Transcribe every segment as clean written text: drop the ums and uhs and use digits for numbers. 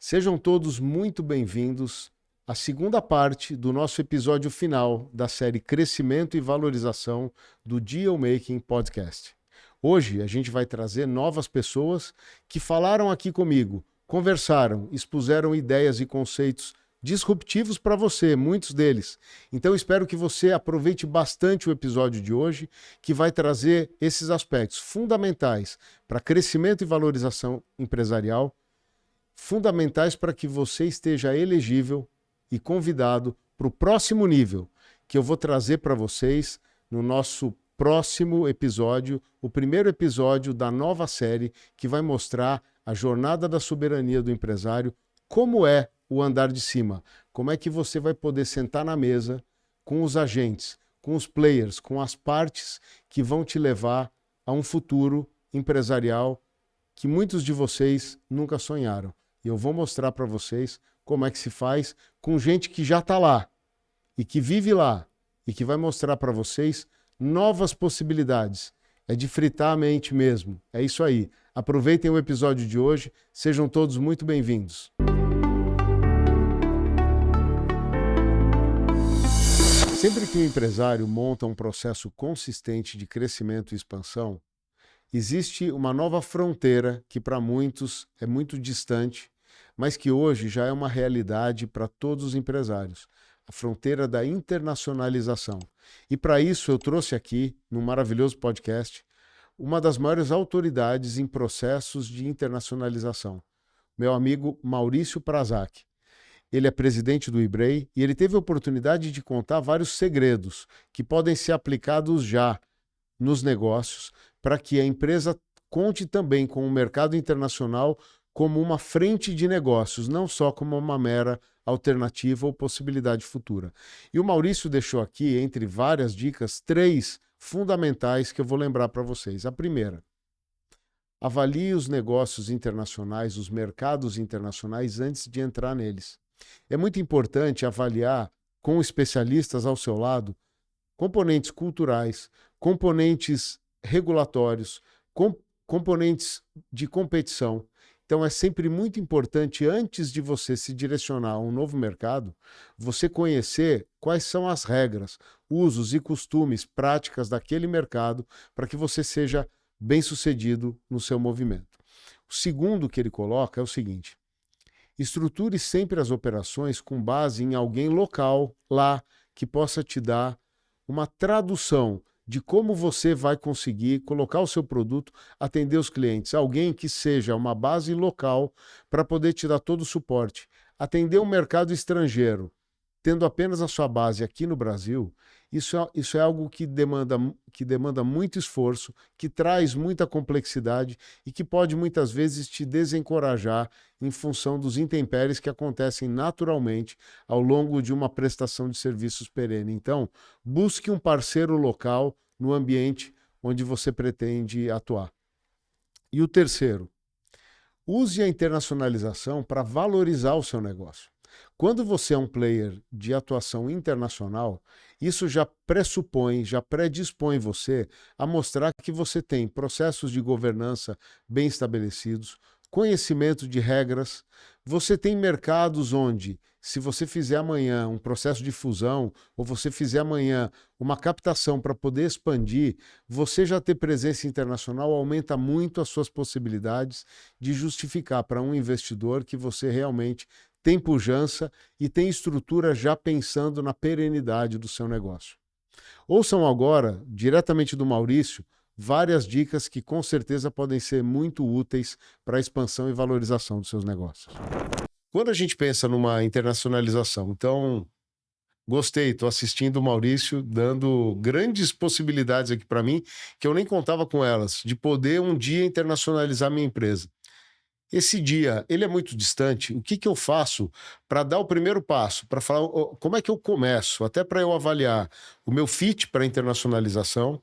Sejam todos muito bem-vindos à segunda parte do nosso episódio final da série Crescimento e Valorização do Deal Making Podcast. Hoje a gente vai trazer novas pessoas que falaram aqui comigo, conversaram, expuseram ideias e conceitos disruptivos para você, muitos deles. Então espero que você aproveite bastante o episódio de hoje, que vai trazer esses aspectos fundamentais para crescimento e valorização empresarial, fundamentais para que você esteja elegível e convidado para o próximo nível, que eu vou trazer para vocês no nosso próximo episódio, o primeiro episódio da nova série que vai mostrar a jornada da soberania do empresário, como é o andar de cima, como é que você vai poder sentar na mesa com os agentes, com os players, com as partes que vão te levar a um futuro empresarial que muitos de vocês nunca sonharam. E eu vou mostrar para vocês como é que se faz com gente que já está lá e que vive lá e que vai mostrar para vocês novas possibilidades. É de fritar a mente mesmo. É isso aí. Aproveitem o episódio de hoje. Sejam todos muito bem-vindos. Sempre que um empresário monta um processo consistente de crescimento e expansão, existe uma nova fronteira que para muitos é muito distante, mas que hoje já é uma realidade para todos os empresários, a fronteira da internacionalização. E para isso eu trouxe aqui, num maravilhoso podcast, uma das maiores autoridades em processos de internacionalização, meu amigo Maurício Prazak. Ele é presidente do IBREI e ele teve a oportunidade de contar vários segredos que podem ser aplicados já nos negócios para que a empresa conte também com o mercado internacional como uma frente de negócios, não só como uma mera alternativa ou possibilidade futura. E o Maurício deixou aqui, entre várias dicas, 3 fundamentais que eu vou lembrar para vocês. A primeira, avalie os negócios internacionais, os mercados internacionais antes de entrar neles. É muito importante avaliar com especialistas ao seu lado componentes culturais, componentes regulatórios, componentes de competição. Então é sempre muito importante, antes de você se direcionar a um novo mercado, você conhecer quais são as regras, usos e costumes, práticas daquele mercado para que você seja bem-sucedido no seu movimento. O segundo que ele coloca é o seguinte: estruture sempre as operações com base em alguém local lá que possa te dar uma tradução de como você vai conseguir colocar o seu produto, atender os clientes. Alguém que seja uma base local para poder te dar todo o suporte. Atender um mercado estrangeiro, tendo apenas a sua base aqui no Brasil, isso é algo que demanda muito esforço, que traz muita complexidade e que pode muitas vezes te desencorajar em função dos intempéries que acontecem naturalmente ao longo de uma prestação de serviços perene. Então, busque um parceiro local no ambiente onde você pretende atuar. E o terceiro, use a internacionalização para valorizar o seu negócio. Quando você é um player de atuação internacional, isso já pressupõe, já predispõe você a mostrar que você tem processos de governança bem estabelecidos, conhecimento de regras, você tem mercados onde, se você fizer amanhã um processo de fusão, ou você fizer amanhã uma captação para poder expandir, você já ter presença internacional aumenta muito as suas possibilidades de justificar para um investidor que você realmente tem pujança e tem estrutura já pensando na perenidade do seu negócio. Ouçam agora, diretamente do Maurício, várias dicas que com certeza podem ser muito úteis para a expansão e valorização dos seus negócios. Quando a gente pensa numa internacionalização, então, gostei, estou assistindo o Maurício dando grandes possibilidades aqui para mim, que eu nem contava com elas, de poder um dia internacionalizar minha empresa. Esse dia, ele é muito distante. O que eu faço para dar o primeiro passo, para falar como é que eu começo, até para eu avaliar o meu fit para a internacionalização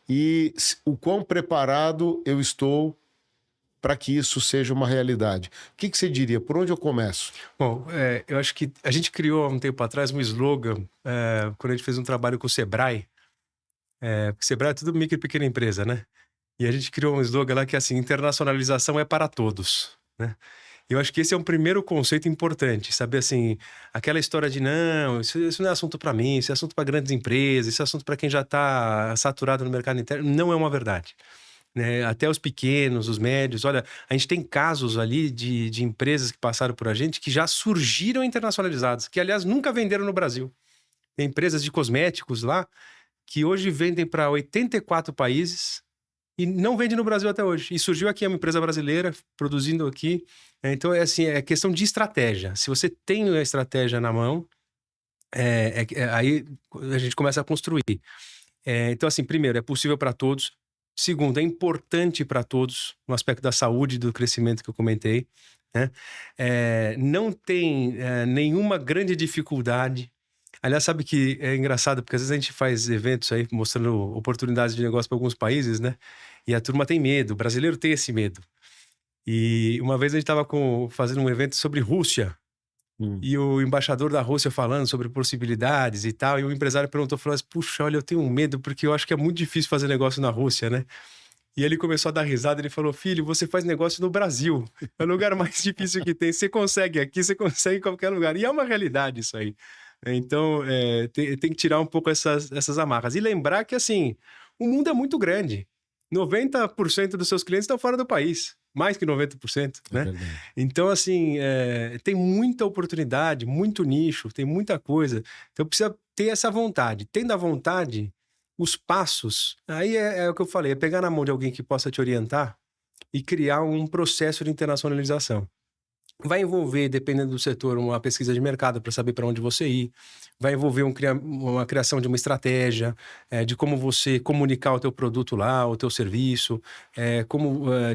e o quão preparado eu estou para que isso seja uma realidade. O que você diria? Por onde eu começo? Bom, eu acho que a gente criou há um tempo atrás um slogan, quando a gente fez um trabalho com o Sebrae, porque o Sebrae é tudo micro e pequena empresa, né? E a gente criou um slogan lá que é assim: internacionalização é para todos, né? Eu acho que esse é um primeiro conceito importante, saber assim, aquela história de não, isso não é assunto para mim, isso é assunto para grandes empresas, isso é assunto para quem já está saturado no mercado interno, não é uma verdade. Né? Até os pequenos, os médios, olha, a gente tem casos ali de empresas que passaram por a gente que já surgiram internacionalizadas, que aliás nunca venderam no Brasil. Tem empresas de cosméticos lá que hoje vendem para 84 países e não vende no Brasil até hoje. E surgiu aqui, é uma empresa brasileira produzindo aqui. Então, é assim, é questão de estratégia. Se você tem a estratégia na mão, aí a gente começa a construir. Então, assim, primeiro, é possível para todos. Segundo, é importante para todos, no aspecto da saúde e do crescimento que eu comentei. Né? Não tem nenhuma grande dificuldade. Aliás, sabe que é engraçado, porque às vezes a gente faz eventos aí mostrando oportunidades de negócio para alguns países, né? E a turma tem medo, o brasileiro tem esse medo. E uma vez a gente estava fazendo um evento sobre Rússia, e o embaixador da Rússia falando sobre possibilidades e tal, e o empresário falou assim, puxa, olha, eu tenho um medo, porque eu acho que é muito difícil fazer negócio na Rússia, né? E ele começou a dar risada, ele falou, filho, você faz negócio no Brasil, é o lugar mais difícil que tem, você consegue aqui, você consegue em qualquer lugar, e é uma realidade isso aí. Então, tem que tirar um pouco essas amarras. E lembrar que, assim, o mundo é muito grande. 90% dos seus clientes estão fora do país. Mais que 90%, né? Então, assim, tem muita oportunidade, muito nicho, tem muita coisa. Então, precisa ter essa vontade. Tendo a vontade, os passos... Aí é o que eu falei, é pegar na mão de alguém que possa te orientar e criar um processo de internacionalização. Vai envolver, dependendo do setor, uma pesquisa de mercado para saber para onde você ir. Vai envolver uma criação de uma estratégia, de como você comunicar o teu produto lá, o teu serviço,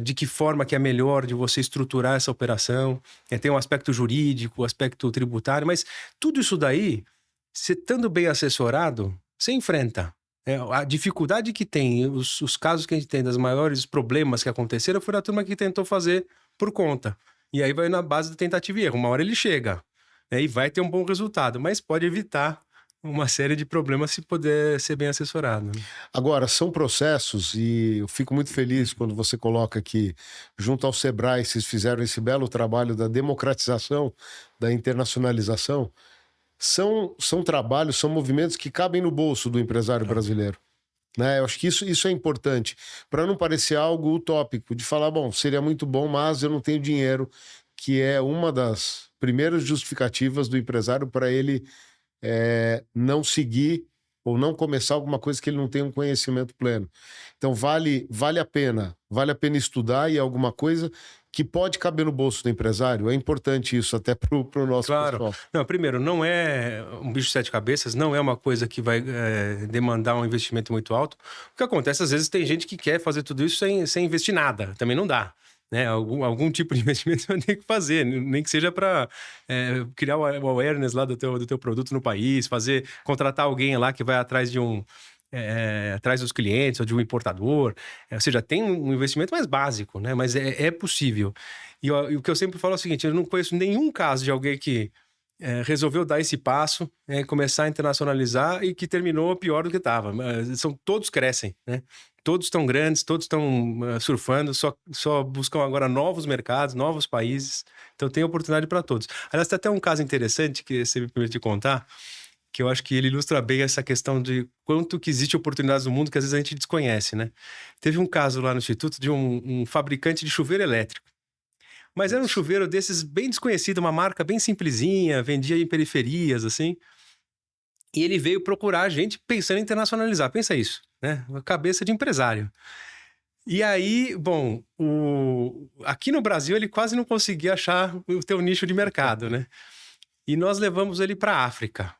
de que forma que é melhor de você estruturar essa operação. Tem um aspecto jurídico, um aspecto tributário, mas tudo isso daí, você estando bem assessorado, você enfrenta. A dificuldade que tem, os casos que a gente tem, dos maiores problemas que aconteceram, foi a turma que tentou fazer por conta. E aí vai na base da tentativa e erro. Uma hora ele chega, né, e vai ter um bom resultado, mas pode evitar uma série de problemas se puder ser bem assessorado. Né? Agora, são processos e eu fico muito feliz quando você coloca que, junto ao Sebrae, vocês fizeram esse belo trabalho da democratização, da internacionalização. São trabalhos, são movimentos que cabem no bolso do empresário brasileiro. Né? Eu acho que isso é importante, para não parecer algo utópico, de falar, bom, seria muito bom, mas eu não tenho dinheiro, que é uma das primeiras justificativas do empresário para ele não seguir ou não começar alguma coisa que ele não tem um conhecimento pleno. Então vale a pena estudar e alguma coisa que pode caber no bolso do empresário. É importante isso até para o nosso pessoal. Não, primeiro, não é um bicho de sete cabeças, não é uma coisa que vai demandar um investimento muito alto. O que acontece, às vezes, tem gente que quer fazer tudo isso sem investir nada. Também não dá. Né? Algum tipo de investimento você vai ter que fazer, nem que seja para criar o awareness lá do teu produto no país, contratar alguém lá que vai atrás de atrás dos clientes ou de um importador, ou seja, tem um investimento mais básico, né? Mas é possível. E o que eu sempre falo é o seguinte, eu não conheço nenhum caso de alguém que resolveu dar esse passo, começar a internacionalizar e que terminou pior do que estava. Todos crescem, né? Todos estão grandes, todos estão surfando, só buscam agora novos mercados, novos países. Então tem oportunidade para todos. Aliás, tem até um caso interessante que você me permite contar, que eu acho que ele ilustra bem essa questão de quanto que existe oportunidades no mundo que às vezes a gente desconhece, né? Teve um caso lá no Instituto de um fabricante de chuveiro elétrico. Mas era um chuveiro desses bem desconhecido, uma marca bem simplesinha, vendia em periferias, assim. E ele veio procurar a gente pensando em internacionalizar. Pensa isso, né? Uma cabeça de empresário. E aí, bom, aqui no Brasil ele quase não conseguia achar o teu nicho de mercado, né? E nós levamos ele para a África.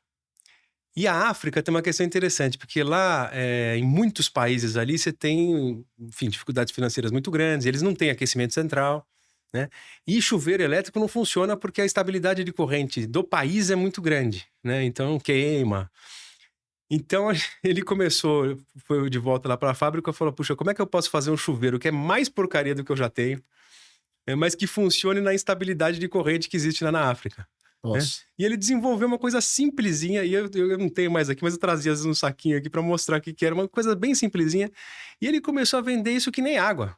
E a África tem uma questão interessante, porque lá, em muitos países ali, você tem, enfim, dificuldades financeiras muito grandes, eles não têm aquecimento central, né? E chuveiro elétrico não funciona porque a estabilidade de corrente do país é muito grande, né? Então queima. Então ele foi de volta lá para a fábrica e falou, puxa, como é que eu posso fazer um chuveiro que é mais porcaria do que eu já tenho, mas que funcione na instabilidade de corrente que existe lá na África? Né? E ele desenvolveu uma coisa simplesinha, e eu não tenho mais aqui, mas eu trazia às vezes um saquinho aqui para mostrar o que era, uma coisa bem simplesinha, e ele começou a vender isso que nem água.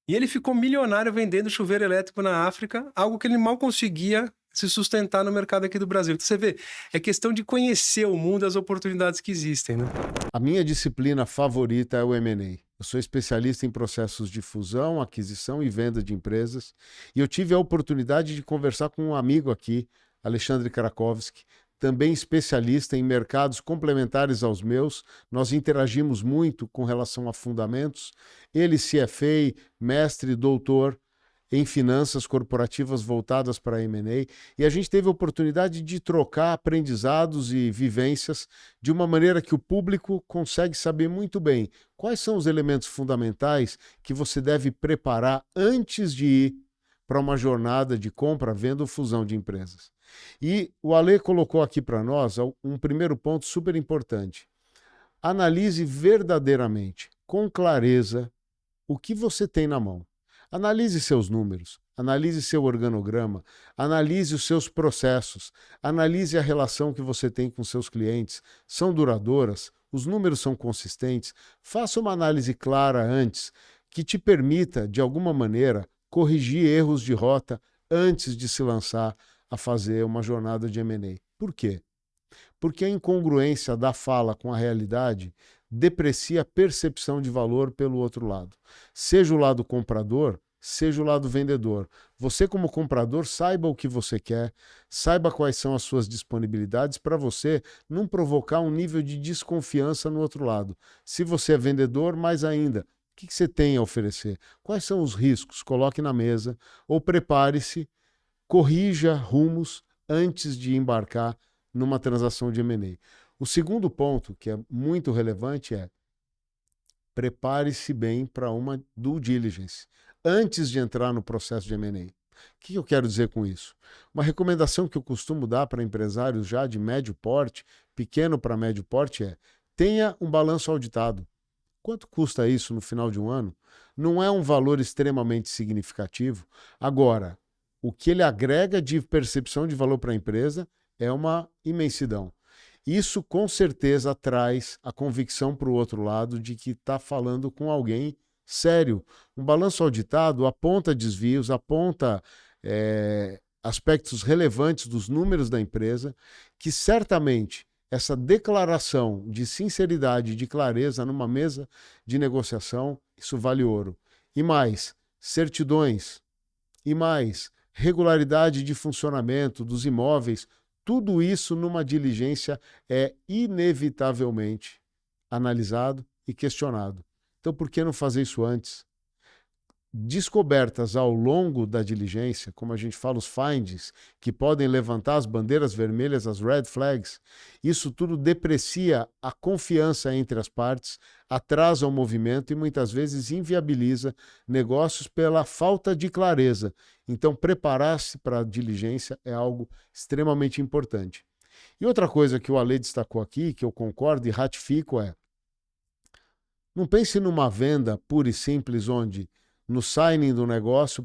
E ele ficou milionário vendendo chuveiro elétrico na África, algo que ele mal conseguia se sustentar no mercado aqui do Brasil. Então, você vê, é questão de conhecer o mundo e as oportunidades que existem, né? A minha disciplina favorita é o M&A. Eu sou especialista em processos de fusão, aquisição e venda de empresas. E eu tive a oportunidade de conversar com um amigo aqui, Alexandre Krakowski, também especialista em mercados complementares aos meus. Nós interagimos muito com relação a fundamentos. Ele, CFA, mestre, doutor em finanças corporativas voltadas para a M&A, e a gente teve a oportunidade de trocar aprendizados e vivências de uma maneira que o público consegue saber muito bem quais são os elementos fundamentais que você deve preparar antes de ir para uma jornada de compra, venda ou fusão de empresas. E o Ale colocou aqui para nós um primeiro ponto super importante. Analise verdadeiramente, com clareza, o que você tem na mão. Analise seus números, analise seu organograma, analise os seus processos, analise a relação que você tem com seus clientes. São duradouras? Os números são consistentes? Faça uma análise clara antes, que te permita, de alguma maneira, corrigir erros de rota antes de se lançar a fazer uma jornada de M&A. Por quê? Porque a incongruência da fala com a realidade deprecia a percepção de valor pelo outro lado. Seja o lado comprador, seja o lado vendedor. Você, como comprador, saiba o que você quer, saiba quais são as suas disponibilidades para você não provocar um nível de desconfiança no outro lado. Se você é vendedor, mais ainda, o que você tem a oferecer? Quais são os riscos? Coloque na mesa ou prepare-se, corrija rumos antes de embarcar numa transação de M&A. O segundo ponto, que é muito relevante, é prepare-se bem para uma due diligence, antes de entrar no processo de M&A. O que eu quero dizer com isso? Uma recomendação que eu costumo dar para empresários já de médio porte, pequeno para médio porte, é tenha um balanço auditado. Quanto custa isso no final de um ano? Não é um valor extremamente significativo. Agora, o que ele agrega de percepção de valor para a empresa é uma imensidão. Isso com certeza traz a convicção para o outro lado de que está falando com alguém sério. Um balanço auditado aponta desvios, aponta aspectos relevantes dos números da empresa, que certamente essa declaração de sinceridade e de clareza numa mesa de negociação, isso vale ouro. E mais, certidões, e mais, regularidade de funcionamento dos imóveis, tudo isso numa diligência é inevitavelmente analisado e questionado. Então, por que não fazer isso antes? Descobertas ao longo da diligência, como a gente fala, os findings, que podem levantar as bandeiras vermelhas, as red flags, isso tudo deprecia a confiança entre as partes, atrasa o movimento e muitas vezes inviabiliza negócios pela falta de clareza. Então, preparar-se para a diligência é algo extremamente importante. E outra coisa que o Ale destacou aqui, que eu concordo e ratifico, é: não pense numa venda pura e simples onde no signing do negócio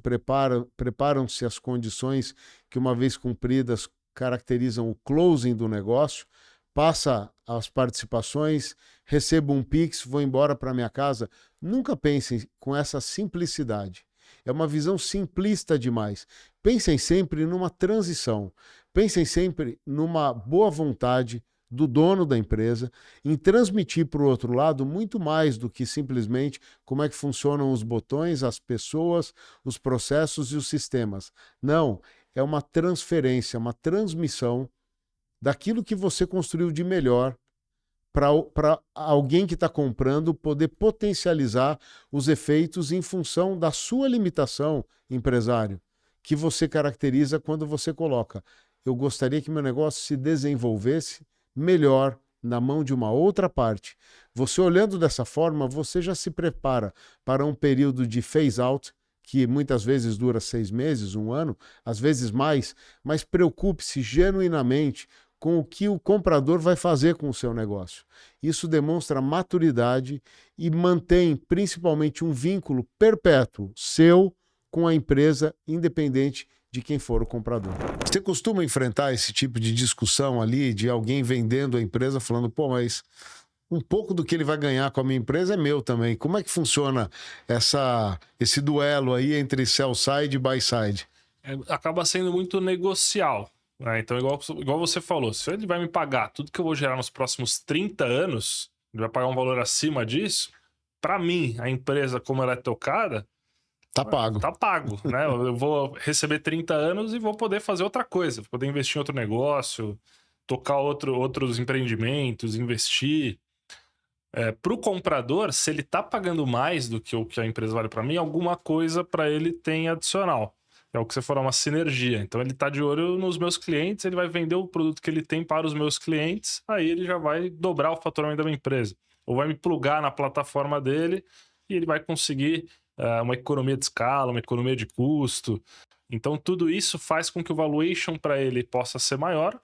preparam-se as condições que, uma vez cumpridas, caracterizam o closing do negócio, passa as participações, recebo um Pix, vou embora para minha casa. Nunca pensem com essa simplicidade. É uma visão simplista demais. Pensem sempre numa transição. Pensem sempre numa boa vontade do dono da empresa em transmitir para o outro lado muito mais do que simplesmente como é que funcionam os botões, as pessoas, os processos e os sistemas. Não, é uma transferência, uma transmissão daquilo que você construiu de melhor para alguém que está comprando poder potencializar os efeitos em função da sua limitação, empresário, que você caracteriza quando você coloca: eu gostaria que meu negócio se desenvolvesse melhor na mão de uma outra parte. Você olhando dessa forma, você já se prepara para um período de phase-out, que muitas vezes dura 6 meses, 1 ano, às vezes mais, mas preocupe-se genuinamente com o que o comprador vai fazer com o seu negócio. Isso demonstra maturidade e mantém principalmente um vínculo perpétuo seu com a empresa, independente de quem for o comprador. Você costuma enfrentar esse tipo de discussão ali, de alguém vendendo a empresa falando: pô, mas um pouco do que ele vai ganhar com a minha empresa é meu também. Como é que funciona esse duelo aí entre sell side e buy side? Acaba sendo muito negocial, né? Então, igual você falou, se ele vai me pagar tudo que eu vou gerar nos próximos 30 anos, ele vai pagar um valor acima disso, para mim, a empresa, como ela é tocada, tá pago. Tá pago, né? Eu vou receber 30 anos e vou poder fazer outra coisa, vou poder investir em outro negócio, tocar outros empreendimentos, investir. Para o comprador, se ele tá pagando mais do que o que a empresa vale para mim, alguma coisa para ele tem adicional. É o que você falou, uma sinergia. Então ele tá de olho nos meus clientes, ele vai vender o produto que ele tem para os meus clientes, aí ele já vai dobrar o faturamento da minha empresa. Ou vai me plugar na plataforma dele e ele vai conseguir uma economia de escala, uma economia de custo. Então tudo isso faz com que o valuation para ele possa ser maior.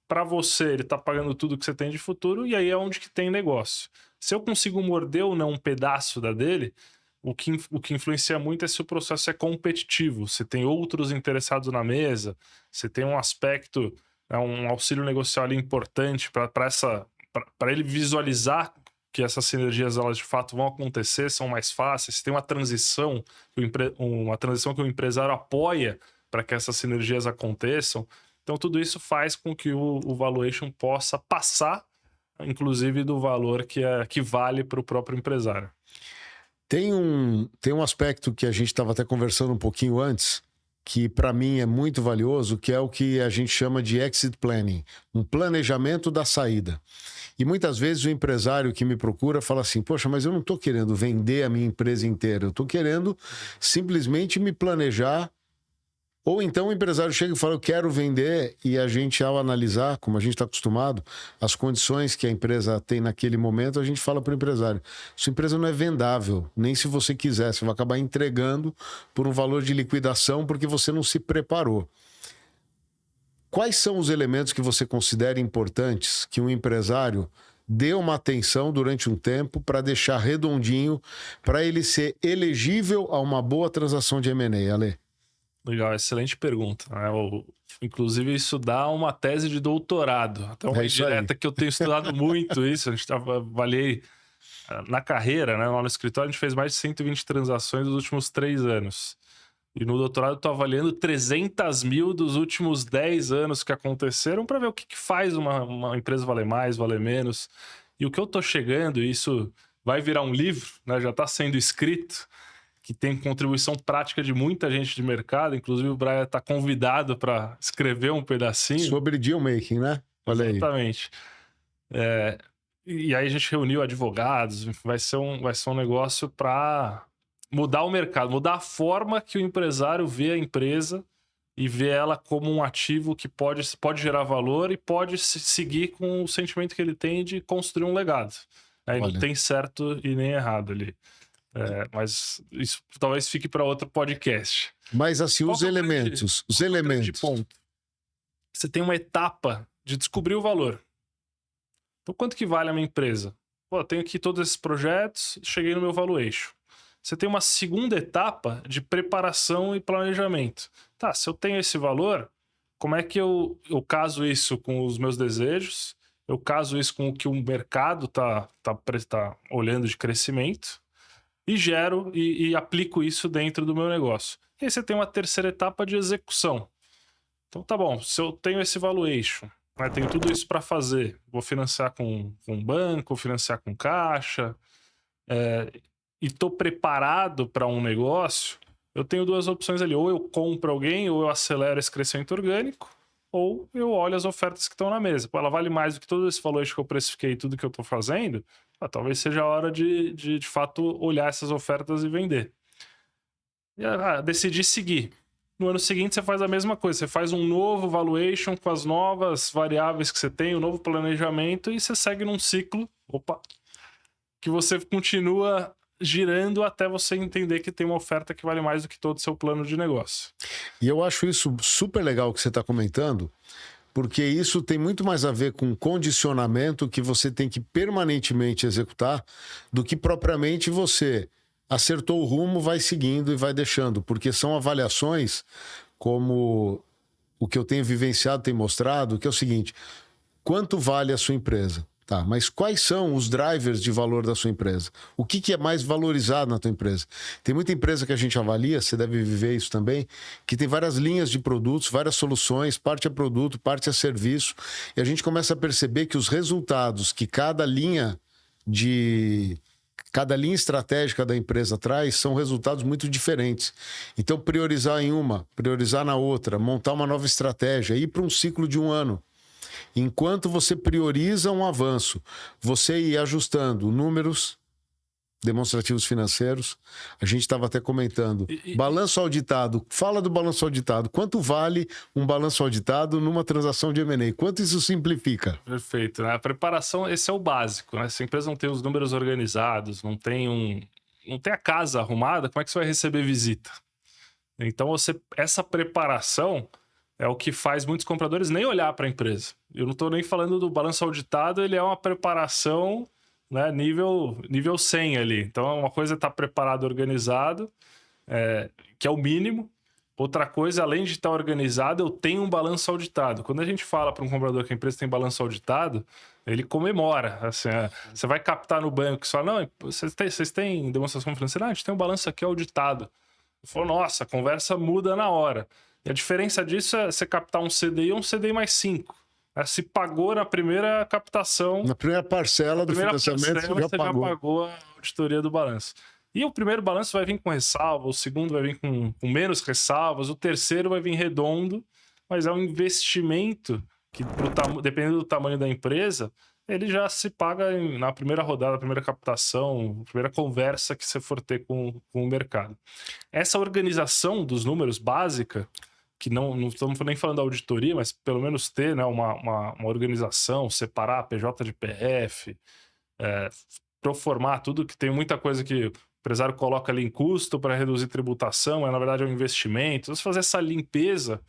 Para você, ele tá pagando tudo que você tem de futuro e aí é onde que tem negócio. Se eu consigo morder ou não um pedaço da dele, o que influencia muito é se o processo é competitivo. Você tem outros interessados na mesa, você tem um aspecto, um auxílio negocial ali importante para ele visualizar que essas sinergias elas de fato vão acontecer, são mais fáceis. Você tem uma transição que o empresário apoia para que essas sinergias aconteçam. Então tudo isso faz com que o valuation possa passar, inclusive, do valor que vale para o próprio empresário. Tem um aspecto que a gente estava até conversando um pouquinho antes, que para mim é muito valioso, que é o que a gente chama de exit planning, um planejamento da saída. E muitas vezes o empresário que me procura fala assim, poxa, mas eu não estou querendo vender a minha empresa inteira, eu estou querendo simplesmente me planejar. Ou então o empresário chega e fala, eu quero vender, e a gente, ao analisar, como a gente está acostumado, as condições que a empresa tem naquele momento, a gente fala para o empresário, sua empresa não é vendável, nem se você quiser, você vai acabar entregando por um valor de liquidação porque você não se preparou. Quais são os elementos que você considera importantes que um empresário dê uma atenção durante um tempo para deixar redondinho, para ele ser elegível a uma boa transação de M&A, Ale? Legal, excelente pergunta. Inclusive, isso dá uma tese de doutorado. Até uma indireta que eu tenho estudado muito isso. A gente avaliei na carreira, né, lá no escritório, a gente fez mais de 120 transações nos últimos 3 anos. E no doutorado eu estou avaliando 300 mil dos últimos 10 anos que aconteceram para ver o que faz uma empresa valer mais, valer menos. E o que eu estou chegando, e isso vai virar um livro, né, já está sendo escrito, que tem contribuição prática de muita gente de mercado, inclusive o Brian está convidado para escrever um pedacinho. Sobre deal making, né? Olha aí. Exatamente. E aí a gente reuniu advogados, vai ser um negócio para mudar o mercado, mudar a forma que o empresário vê a empresa e vê ela como um ativo que pode gerar valor e pode seguir com o sentimento que ele tem de construir um legado. Aí não tem certo e nem errado ali. Mas isso talvez fique para outro podcast. Mas assim, os elementos. Ponto. Você tem uma etapa de descobrir o valor. Então, quanto que vale a minha empresa? Pô, eu tenho aqui todos esses projetos, cheguei no meu valuation. Você tem uma segunda etapa de preparação e planejamento. Tá, se eu tenho esse valor, como é que eu caso isso com os meus desejos? Eu caso isso com o que o mercado tá olhando de crescimento? E gero e aplico isso dentro do meu negócio. E aí você tem uma terceira etapa de execução. Então tá bom, se eu tenho esse valuation, tenho tudo isso para fazer, vou financiar com um banco, financiar com caixa, e estou preparado para um negócio, eu tenho 2 opções ali, ou eu compro alguém, ou eu acelero esse crescimento orgânico, ou eu olho as ofertas que estão na mesa. Pô, ela vale mais do que todo esse valuation que eu precifiquei, tudo que eu estou fazendo, talvez seja a hora de fato olhar essas ofertas e vender. E decidir seguir. No ano seguinte você faz a mesma coisa, você faz um novo valuation com as novas variáveis que você tem, um novo planejamento e você segue num ciclo, que você continua girando até você entender que tem uma oferta que vale mais do que todo o seu plano de negócio. E eu acho isso super legal que você está comentando, porque isso tem muito mais a ver com condicionamento que você tem que permanentemente executar do que propriamente você acertou o rumo, vai seguindo e vai deixando, porque são avaliações como o que eu tenho vivenciado tem mostrado, que é o seguinte, quanto vale a sua empresa? Tá, mas quais são os drivers de valor da sua empresa? O que é mais valorizado na tua empresa? Tem muita empresa que a gente avalia, você deve viver isso também, que tem várias linhas de produtos, várias soluções, parte é produto, parte é serviço, e a gente começa a perceber que os resultados que cada linha estratégica da empresa traz são resultados muito diferentes. Então, priorizar em uma, priorizar na outra, montar uma nova estratégia, ir para um ciclo de 1 ano. Enquanto você prioriza um avanço, você ir ajustando números demonstrativos financeiros. A gente estava até comentando. Balanço auditado. Fala do balanço auditado. Quanto vale um balanço auditado numa transação de M&A? Quanto isso simplifica? Perfeito. Né? A preparação, esse é o básico. Né? Se a empresa não tem os números organizados, não tem a casa arrumada, como é que você vai receber visita? Então, essa preparação é o que faz muitos compradores nem olhar para a empresa. Eu não estou nem falando do balanço auditado, ele é uma preparação, né, nível 100 ali. Então, uma coisa é estar preparado, organizado, que é o mínimo. Outra coisa, além de estar organizado, eu tenho um balanço auditado. Quando a gente fala para um comprador que a empresa tem balanço auditado, ele comemora. Assim, você vai captar no banco e fala, não, vocês têm demonstração financeira? Ah, a gente tem um balanço aqui auditado. Eu falo, nossa, a conversa muda na hora. E a diferença disso é você captar um CDI ou um CDI mais 5. Se pagou na primeira captação... Na primeira parcela do financiamento, você já pagou a auditoria do balanço. E o primeiro balanço vai vir com ressalva, o segundo vai vir com menos ressalvas, o terceiro vai vir redondo, mas é um investimento que, dependendo do tamanho da empresa, ele já se paga na primeira rodada, na primeira captação, primeira conversa que você for ter com o mercado. Essa organização dos números básica, que não estamos nem falando da auditoria, mas pelo menos ter, né, uma organização, separar PJ de PF, proformar tudo, que tem muita coisa que o empresário coloca ali em custo para reduzir tributação, mas na verdade é um investimento. Então, fazer essa limpeza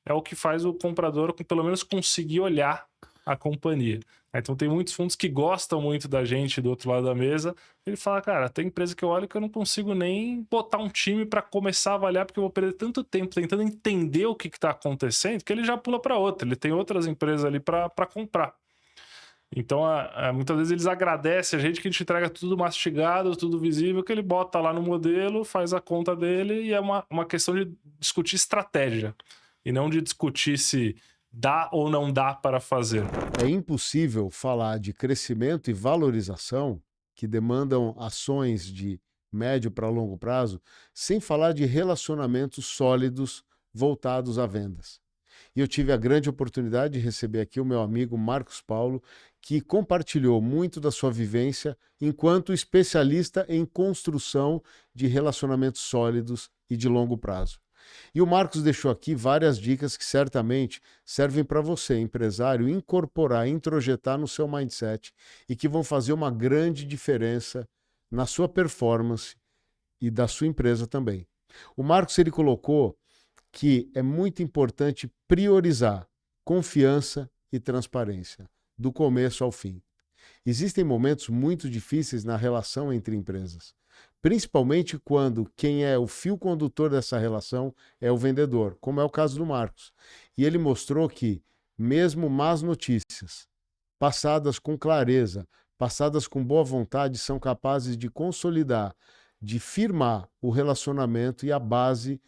é o que faz o comprador pelo menos conseguir olhar a companhia. Então tem muitos fundos que gostam muito da gente do outro lado da mesa. Ele fala, cara, tem empresa que eu olho que eu não consigo nem botar um time para começar a avaliar, porque eu vou perder tanto tempo tentando entender o que está acontecendo, que ele já pula para outra. Ele tem outras empresas ali para comprar. Então, muitas vezes eles agradecem a gente que a gente entrega tudo mastigado, tudo visível, que ele bota lá no modelo, faz a conta dele, e é uma questão de discutir estratégia e não de discutir se dá ou não dá para fazer. É impossível falar de crescimento e valorização, que demandam ações de médio para longo prazo, sem falar de relacionamentos sólidos voltados a vendas. E eu tive a grande oportunidade de receber aqui o meu amigo Marcos Paulo, que compartilhou muito da sua vivência enquanto especialista em construção de relacionamentos sólidos e de longo prazo. E o Marcos deixou aqui várias dicas que certamente servem para você, empresário, incorporar, introjetar no seu mindset e que vão fazer uma grande diferença na sua performance e da sua empresa também. O Marcos, ele colocou que é muito importante priorizar confiança e transparência, do começo ao fim. Existem momentos muito difíceis na relação entre empresas, principalmente quando quem é o fio condutor dessa relação é o vendedor, como é o caso do Marcos. E ele mostrou que, mesmo más notícias, passadas com clareza, passadas com boa vontade, são capazes de consolidar, de firmar o relacionamento e a base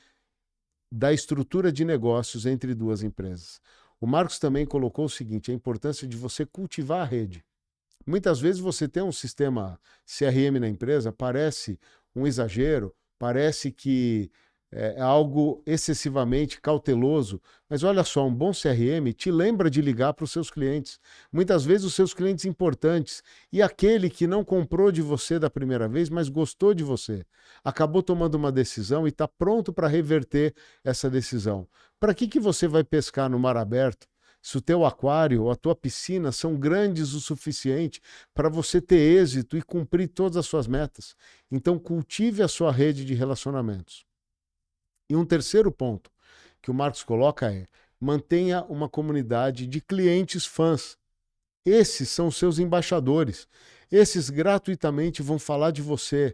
da estrutura de negócios entre duas empresas. O Marcos também colocou o seguinte, a importância de você cultivar a rede. Muitas vezes você tem um sistema CRM na empresa, parece um exagero, parece que é algo excessivamente cauteloso, mas olha só, um bom CRM te lembra de ligar para os seus clientes. Muitas vezes os seus clientes importantes e aquele que não comprou de você da primeira vez, mas gostou de você, acabou tomando uma decisão e está pronto para reverter essa decisão. Para que você vai pescar no mar aberto se o teu aquário ou a tua piscina são grandes o suficiente para você ter êxito e cumprir todas as suas metas? Então cultive a sua rede de relacionamentos. E um terceiro ponto que o Marcos coloca é: mantenha uma comunidade de clientes fãs. Esses são os seus embaixadores. Esses gratuitamente vão falar de você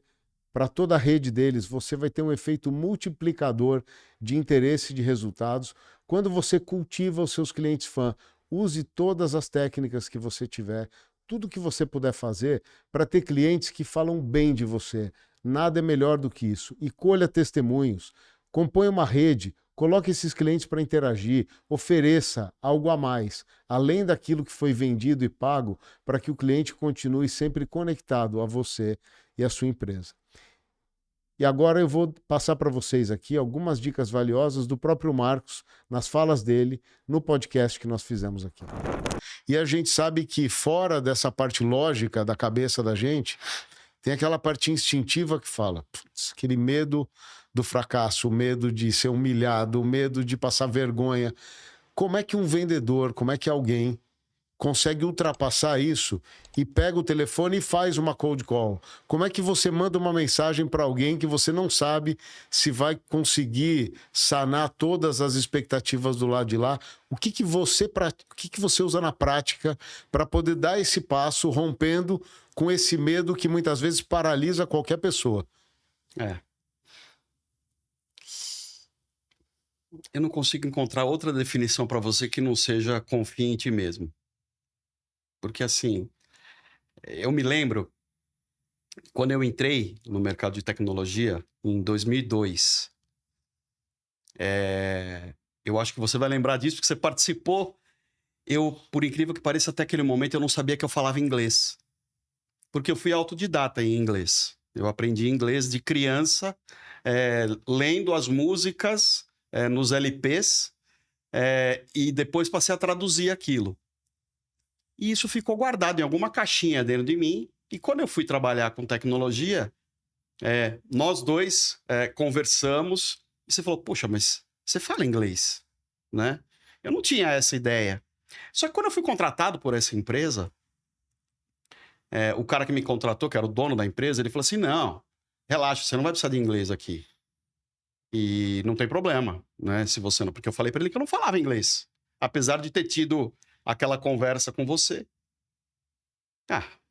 para toda a rede deles. Você vai ter um efeito multiplicador de interesse e de resultados quando você cultiva os seus clientes fãs. Use todas as técnicas que você tiver, tudo que você puder fazer para ter clientes que falam bem de você. Nada é melhor do que isso. E colha testemunhos, compõe uma rede, coloque esses clientes para interagir, ofereça algo a mais, além daquilo que foi vendido e pago, para que o cliente continue sempre conectado a você e a sua empresa. E agora eu vou passar para vocês aqui algumas dicas valiosas do próprio Marcos, nas falas dele, no podcast que nós fizemos aqui. E a gente sabe que fora dessa parte lógica da cabeça da gente, tem aquela parte instintiva que fala, putz, aquele medo do fracasso, o medo de ser humilhado, o medo de passar vergonha. Como é que um vendedor, como é que alguém consegue ultrapassar isso e pega o telefone e faz uma cold call? Como é que você manda uma mensagem para alguém que você não sabe se vai conseguir sanar todas as expectativas do lado de lá? O que você usa na prática para poder dar esse passo, rompendo com esse medo que muitas vezes paralisa qualquer pessoa? Eu não consigo encontrar outra definição para você que não seja confie em ti mesmo. Porque, assim, eu me lembro, quando eu entrei no mercado de tecnologia, em 2002, eu acho que você vai lembrar disso, porque você participou. Eu, por incrível que pareça, até aquele momento eu não sabia que eu falava inglês. Porque eu fui autodidata em inglês. Eu aprendi inglês de criança, lendo as músicas nos LPs, e depois passei a traduzir aquilo. E isso ficou guardado em alguma caixinha dentro de mim. E quando eu fui trabalhar com tecnologia, nós dois conversamos. E você falou, puxa, mas você fala inglês, né? Eu não tinha essa ideia. Só que quando eu fui contratado por essa empresa, o cara que me contratou, que era o dono da empresa, ele falou assim, não, relaxa, você não vai precisar de inglês aqui. E não tem problema, né? Se você não... Porque eu falei para ele que eu não falava inglês. Apesar de ter tido aquela conversa com você.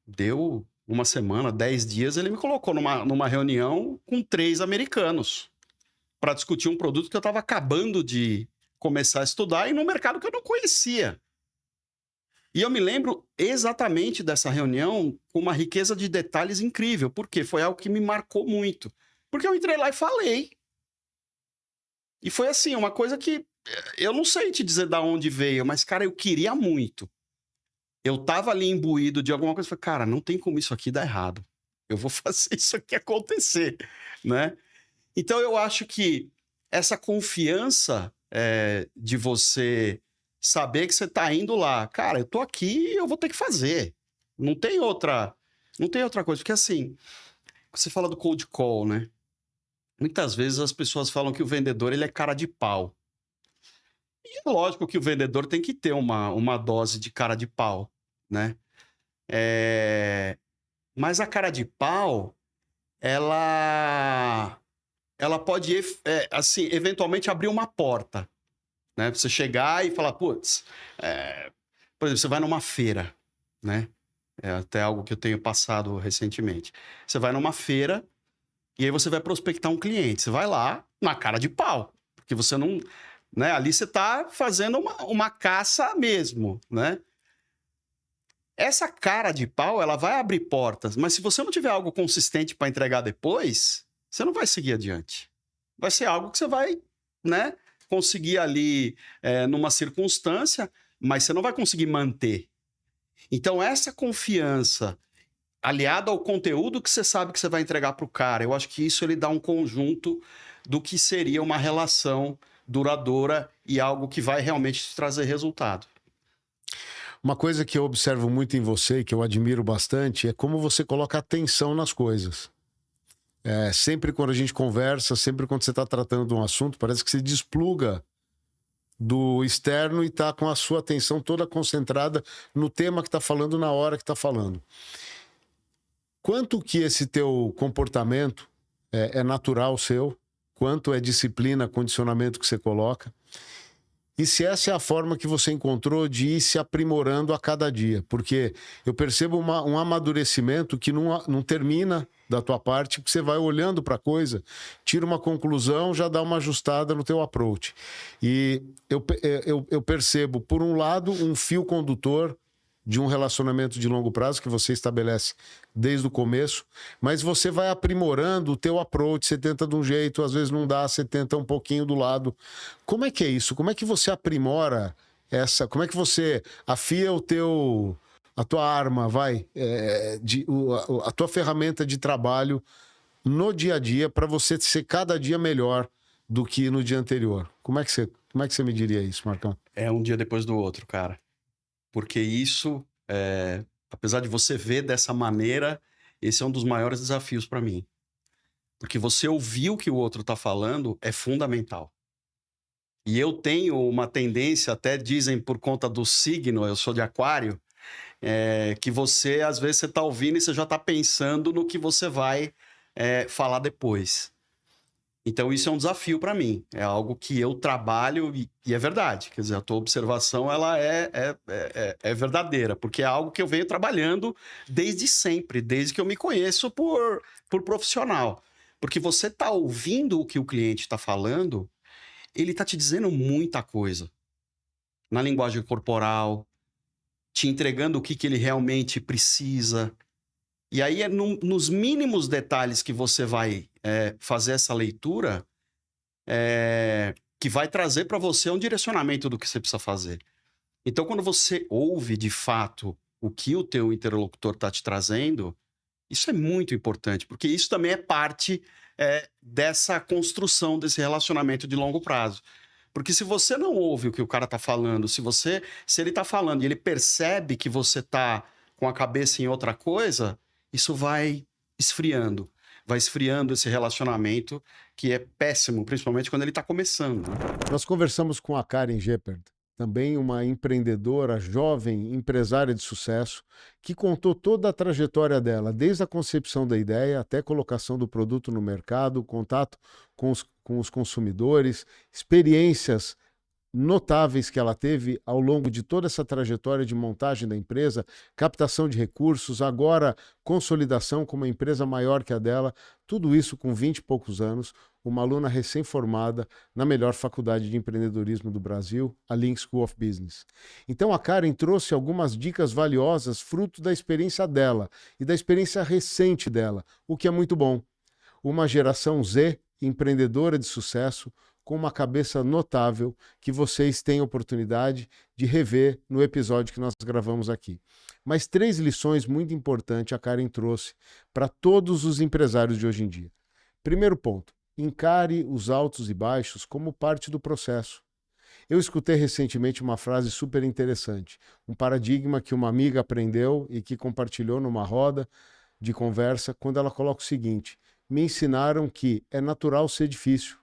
Deu uma semana, 10 dias, ele me colocou numa reunião com 3 americanos para discutir um produto que eu estava acabando de começar a estudar e num mercado que eu não conhecia. E eu me lembro exatamente dessa reunião com uma riqueza de detalhes incrível. Por quê? Foi algo que me marcou muito. Porque eu entrei lá e falei. E foi assim, uma coisa que eu não sei te dizer de onde veio, mas, cara, eu queria muito. Eu tava ali imbuído de alguma coisa, falei, cara, não tem como isso aqui dar errado. Eu vou fazer isso aqui acontecer, né? Então, eu acho que essa confiança de você saber que você tá indo lá, cara, eu tô aqui e eu vou ter que fazer. Não tem outra coisa. Porque, assim, você fala do cold call, né? Muitas vezes as pessoas falam que o vendedor ele é cara de pau. E é lógico que o vendedor tem que ter uma dose de cara de pau, né? Mas a cara de pau, ela pode, assim, eventualmente abrir uma porta, né? Você chegar e falar, putz, por exemplo, você vai numa feira, né? É até algo que eu tenho passado recentemente. Você vai numa feira e aí você vai prospectar um cliente. Você vai lá na cara de pau, porque você não... Né? Ali você está fazendo uma caça mesmo, né? Essa cara de pau, ela vai abrir portas, mas se você não tiver algo consistente para entregar depois, você não vai seguir adiante. Vai ser algo que você vai, né, conseguir ali numa circunstância, mas você não vai conseguir manter. Então, essa confiança aliada ao conteúdo que você sabe que você vai entregar para o cara, eu acho que isso ele dá um conjunto do que seria uma relação duradoura e algo que vai realmente te trazer resultado. Uma coisa que eu observo muito em você, que eu admiro bastante, é como você coloca atenção nas coisas. Sempre quando a gente conversa, sempre quando você está tratando de um assunto, parece que você despluga do externo e está com a sua atenção toda concentrada no tema que está falando na hora que está falando. Quanto que esse teu comportamento é natural seu, quanto é disciplina, condicionamento que você coloca, e se essa é a forma que você encontrou de ir se aprimorando a cada dia. Porque eu percebo um amadurecimento que não termina da tua parte, porque você vai olhando para a coisa, tira uma conclusão, já dá uma ajustada no teu approach. E eu percebo, por um lado, um fio condutor de um relacionamento de longo prazo que você estabelece desde o começo, mas você vai aprimorando o teu approach, você tenta de um jeito, às vezes não dá, você tenta um pouquinho do lado. Como é que é isso? Como é que você aprimora como é que você afia a tua arma, a tua ferramenta de trabalho no dia a dia para você ser cada dia melhor do que no dia anterior? Como é que você me diria isso, Marcão? É um dia depois do outro, cara. Porque isso, apesar de você ver dessa maneira, esse é um dos maiores desafios para mim. Porque você ouvir o que o outro tá falando é fundamental. E eu tenho uma tendência, até dizem por conta do signo, eu sou de aquário, que você, às vezes, você tá ouvindo e você já tá pensando no que você vai falar depois. Então, isso é um desafio para mim. É algo que eu trabalho e é verdade. Quer dizer, a tua observação, ela é verdadeira, porque é algo que eu venho trabalhando desde sempre, desde que eu me conheço por profissional. Porque você tá ouvindo o que o cliente está falando, ele tá te dizendo muita coisa. Na linguagem corporal, te entregando o que ele realmente precisa. E aí é nos mínimos detalhes que você vai fazer essa leitura que vai trazer para você um direcionamento do que você precisa fazer. Então, quando você ouve de fato o que o teu interlocutor está te trazendo, isso é muito importante, porque isso também é parte dessa construção desse relacionamento de longo prazo. Porque se você não ouve o que o cara está falando, se ele está falando e ele percebe que você está com a cabeça em outra coisa, isso vai esfriando esse relacionamento, que é péssimo, principalmente quando ele está começando. Né? Nós conversamos com a Karen Geppert, também uma empreendedora, jovem, empresária de sucesso, que contou toda a trajetória dela, desde a concepção da ideia até a colocação do produto no mercado, contato com os consumidores, experiências notáveis que ela teve ao longo de toda essa trajetória de montagem da empresa, captação de recursos, agora consolidação com uma empresa maior que a dela, tudo isso com 20 e poucos anos, uma aluna recém-formada na melhor faculdade de empreendedorismo do Brasil, a Link School of Business. Então a Karen trouxe algumas dicas valiosas, fruto da experiência dela e da experiência recente dela, o que é muito bom. Uma geração Z, empreendedora de sucesso, com uma cabeça notável, que vocês têm oportunidade de rever no episódio que nós gravamos aqui. Mas 3 lições muito importantes a Karen trouxe para todos os empresários de hoje em dia. Primeiro ponto, encare os altos e baixos como parte do processo. Eu escutei recentemente uma frase super interessante, um paradigma que uma amiga aprendeu e que compartilhou numa roda de conversa, quando ela coloca o seguinte: me ensinaram que é natural ser difícil.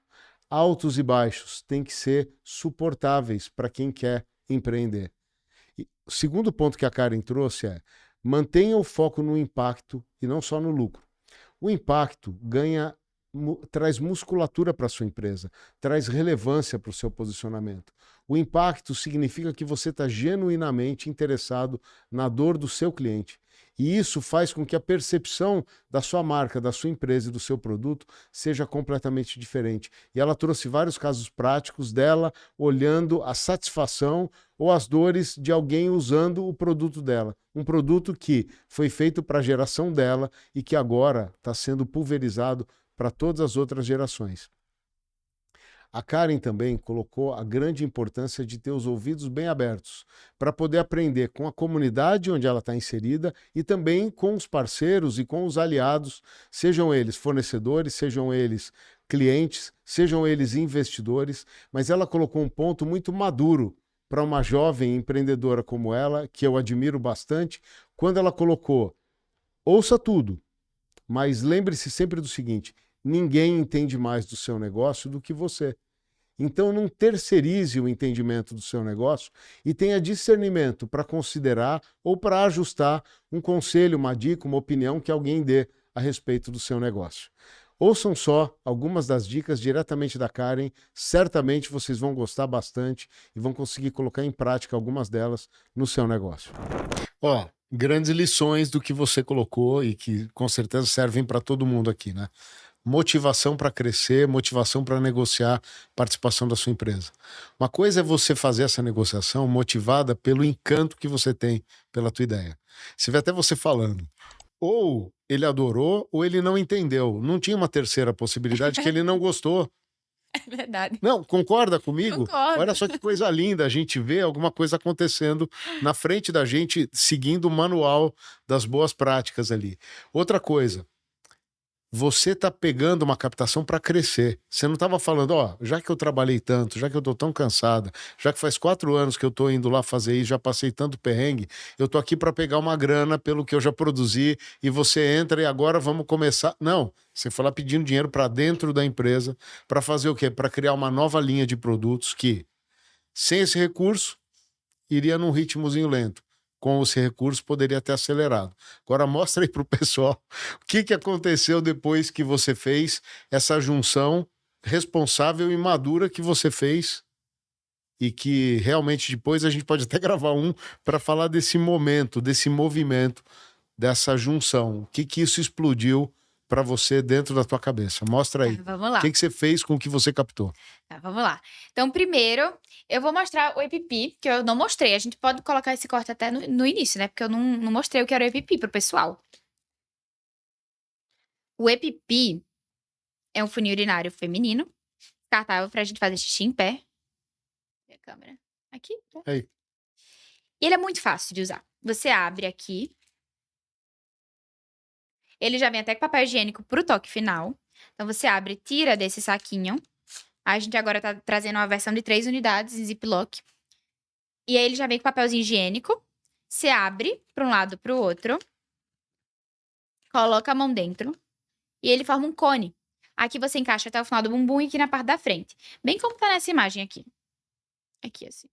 Altos e baixos têm que ser suportáveis para quem quer empreender. E o segundo ponto que a Karen trouxe é: mantenha o foco no impacto e não só no lucro. O impacto traz musculatura para a sua empresa, traz relevância para o seu posicionamento. O impacto significa que você está genuinamente interessado na dor do seu cliente. E isso faz com que a percepção da sua marca, da sua empresa e do seu produto seja completamente diferente. E ela trouxe vários casos práticos dela olhando a satisfação ou as dores de alguém usando o produto dela. Um produto que foi feito para a geração dela e que agora está sendo pulverizado para todas as outras gerações. A Karen também colocou a grande importância de ter os ouvidos bem abertos para poder aprender com a comunidade onde ela está inserida e também com os parceiros e com os aliados, sejam eles fornecedores, sejam eles clientes, sejam eles investidores, mas ela colocou um ponto muito maduro para uma jovem empreendedora como ela, que eu admiro bastante, quando ela colocou: ouça tudo, mas lembre-se sempre do seguinte: ninguém entende mais do seu negócio do que você. Então não terceirize o entendimento do seu negócio e tenha discernimento para considerar ou para ajustar um conselho, uma dica, uma opinião que alguém dê a respeito do seu negócio. Ouçam só algumas das dicas diretamente da Karen, certamente vocês vão gostar bastante e vão conseguir colocar em prática algumas delas no seu negócio. Ó, grandes lições do que você colocou e que com certeza servem para todo mundo aqui, né? motivação para crescer, motivação para negociar participação da sua empresa. Uma coisa é você fazer essa negociação motivada pelo encanto que você tem pela tua ideia. Você vê até você falando, ou ele adorou ou ele não entendeu. Não tinha uma terceira possibilidade que ele não gostou. É verdade. Não, concorda comigo? Concordo. Olha só que coisa linda a gente vê alguma coisa acontecendo na frente da gente, seguindo o manual das boas práticas ali. Outra coisa, você está pegando uma captação para crescer. Você não estava falando, ó, já que eu trabalhei tanto, já que eu estou tão cansada, já que faz 4 anos que eu estou indo lá fazer isso, já passei tanto perrengue, eu estou aqui para pegar uma grana pelo que eu já produzi e você entra e agora vamos começar. Não, você foi lá pedindo dinheiro para dentro da empresa para fazer o quê? Para criar uma nova linha de produtos que, sem esse recurso, iria num ritmozinho lento. Com esse recurso, poderia ter acelerado. Agora, mostra aí para o pessoal o que aconteceu depois que você fez essa junção responsável e madura que você fez e que realmente depois a gente pode até gravar um para falar desse momento, desse movimento, dessa junção. O que isso explodiu para você dentro da tua cabeça? Mostra aí. Vamos lá. O que você fez com o que você captou? Tá, vamos lá. Então, primeiro, eu vou mostrar o EPP, que eu não mostrei. A gente pode colocar esse corte até no início, né? Porque eu não mostrei o que era o EPP pro pessoal. O EPP é um funil urinário feminino, descartável pra gente fazer xixi em pé. Cadê a câmera? Aqui. Tá. Aí. E ele é muito fácil de usar. Você abre aqui. Ele já vem até com papel higiênico pro toque final. Então, você abre, tira desse saquinho. A gente agora tá trazendo uma versão de 3 unidades em Ziploc. E aí ele já vem com papelzinho higiênico. Você abre para um lado para o outro. Coloca a mão dentro. E ele forma um cone. Aqui você encaixa até o final do bumbum e aqui na parte da frente. Bem como tá nessa imagem aqui. Aqui, assim.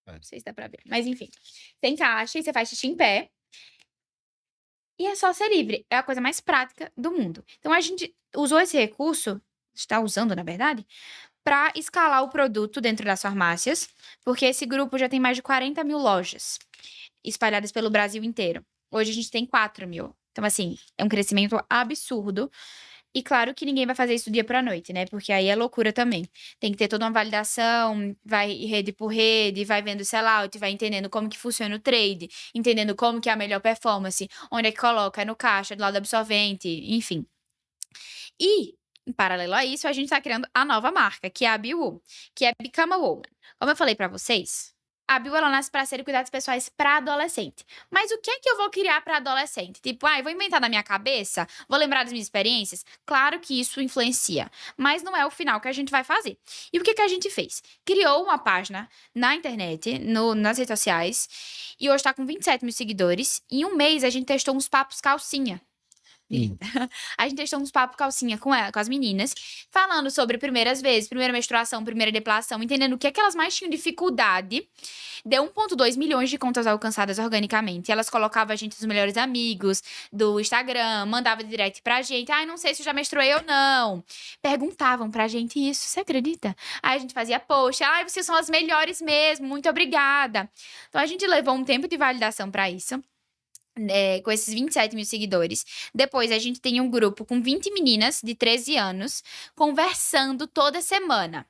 Não sei se dá pra ver. Mas enfim. Você encaixa e você faz xixi em pé. E é só ser livre. É a coisa mais prática do mundo. Então a gente usou esse recurso, está usando na verdade, para escalar o produto dentro das farmácias, porque esse grupo já tem mais de 40 mil lojas espalhadas pelo Brasil inteiro. Hoje a gente tem 4 mil. Então, assim, é um crescimento absurdo. E claro que ninguém vai fazer isso do dia pra noite, né? Porque aí é loucura também. Tem que ter toda uma validação, vai rede por rede, vai vendo o sellout, vai entendendo como que funciona o trade, entendendo como que é a melhor performance, onde é que coloca, é no caixa, do lado do absorvente, enfim. E, em paralelo a isso, a gente tá criando a nova marca, que é a BeWo, que é Become a Woman. Como eu falei pra vocês, a BeWo, ela nasce pra ser cuidados pessoais pra adolescente. Mas o que é que eu vou criar pra adolescente? Tipo, eu vou inventar na minha cabeça? Vou lembrar das minhas experiências? Claro que isso influencia, mas não é o final que a gente vai fazer. E o que a gente fez? Criou uma página na internet, nas redes sociais, e hoje tá com 27 mil seguidores. Em um mês, a gente testou uns papos calcinha. A gente testou uns papos calcinha com as meninas, falando sobre primeiras vezes, primeira menstruação, primeira depilação, entendendo o que é que elas mais tinham dificuldade. Deu 1,2 milhões de contas alcançadas organicamente. Elas colocavam a gente nos melhores amigos do Instagram, mandavam direct pra gente. Não sei se eu já menstruei ou não. Perguntavam pra gente isso, você acredita? Aí a gente fazia post, vocês são as melhores mesmo, muito obrigada. Então a gente levou um tempo de validação pra isso. Com esses 27 mil seguidores. Depois, a gente tem um grupo com 20 meninas de 13 anos conversando toda semana.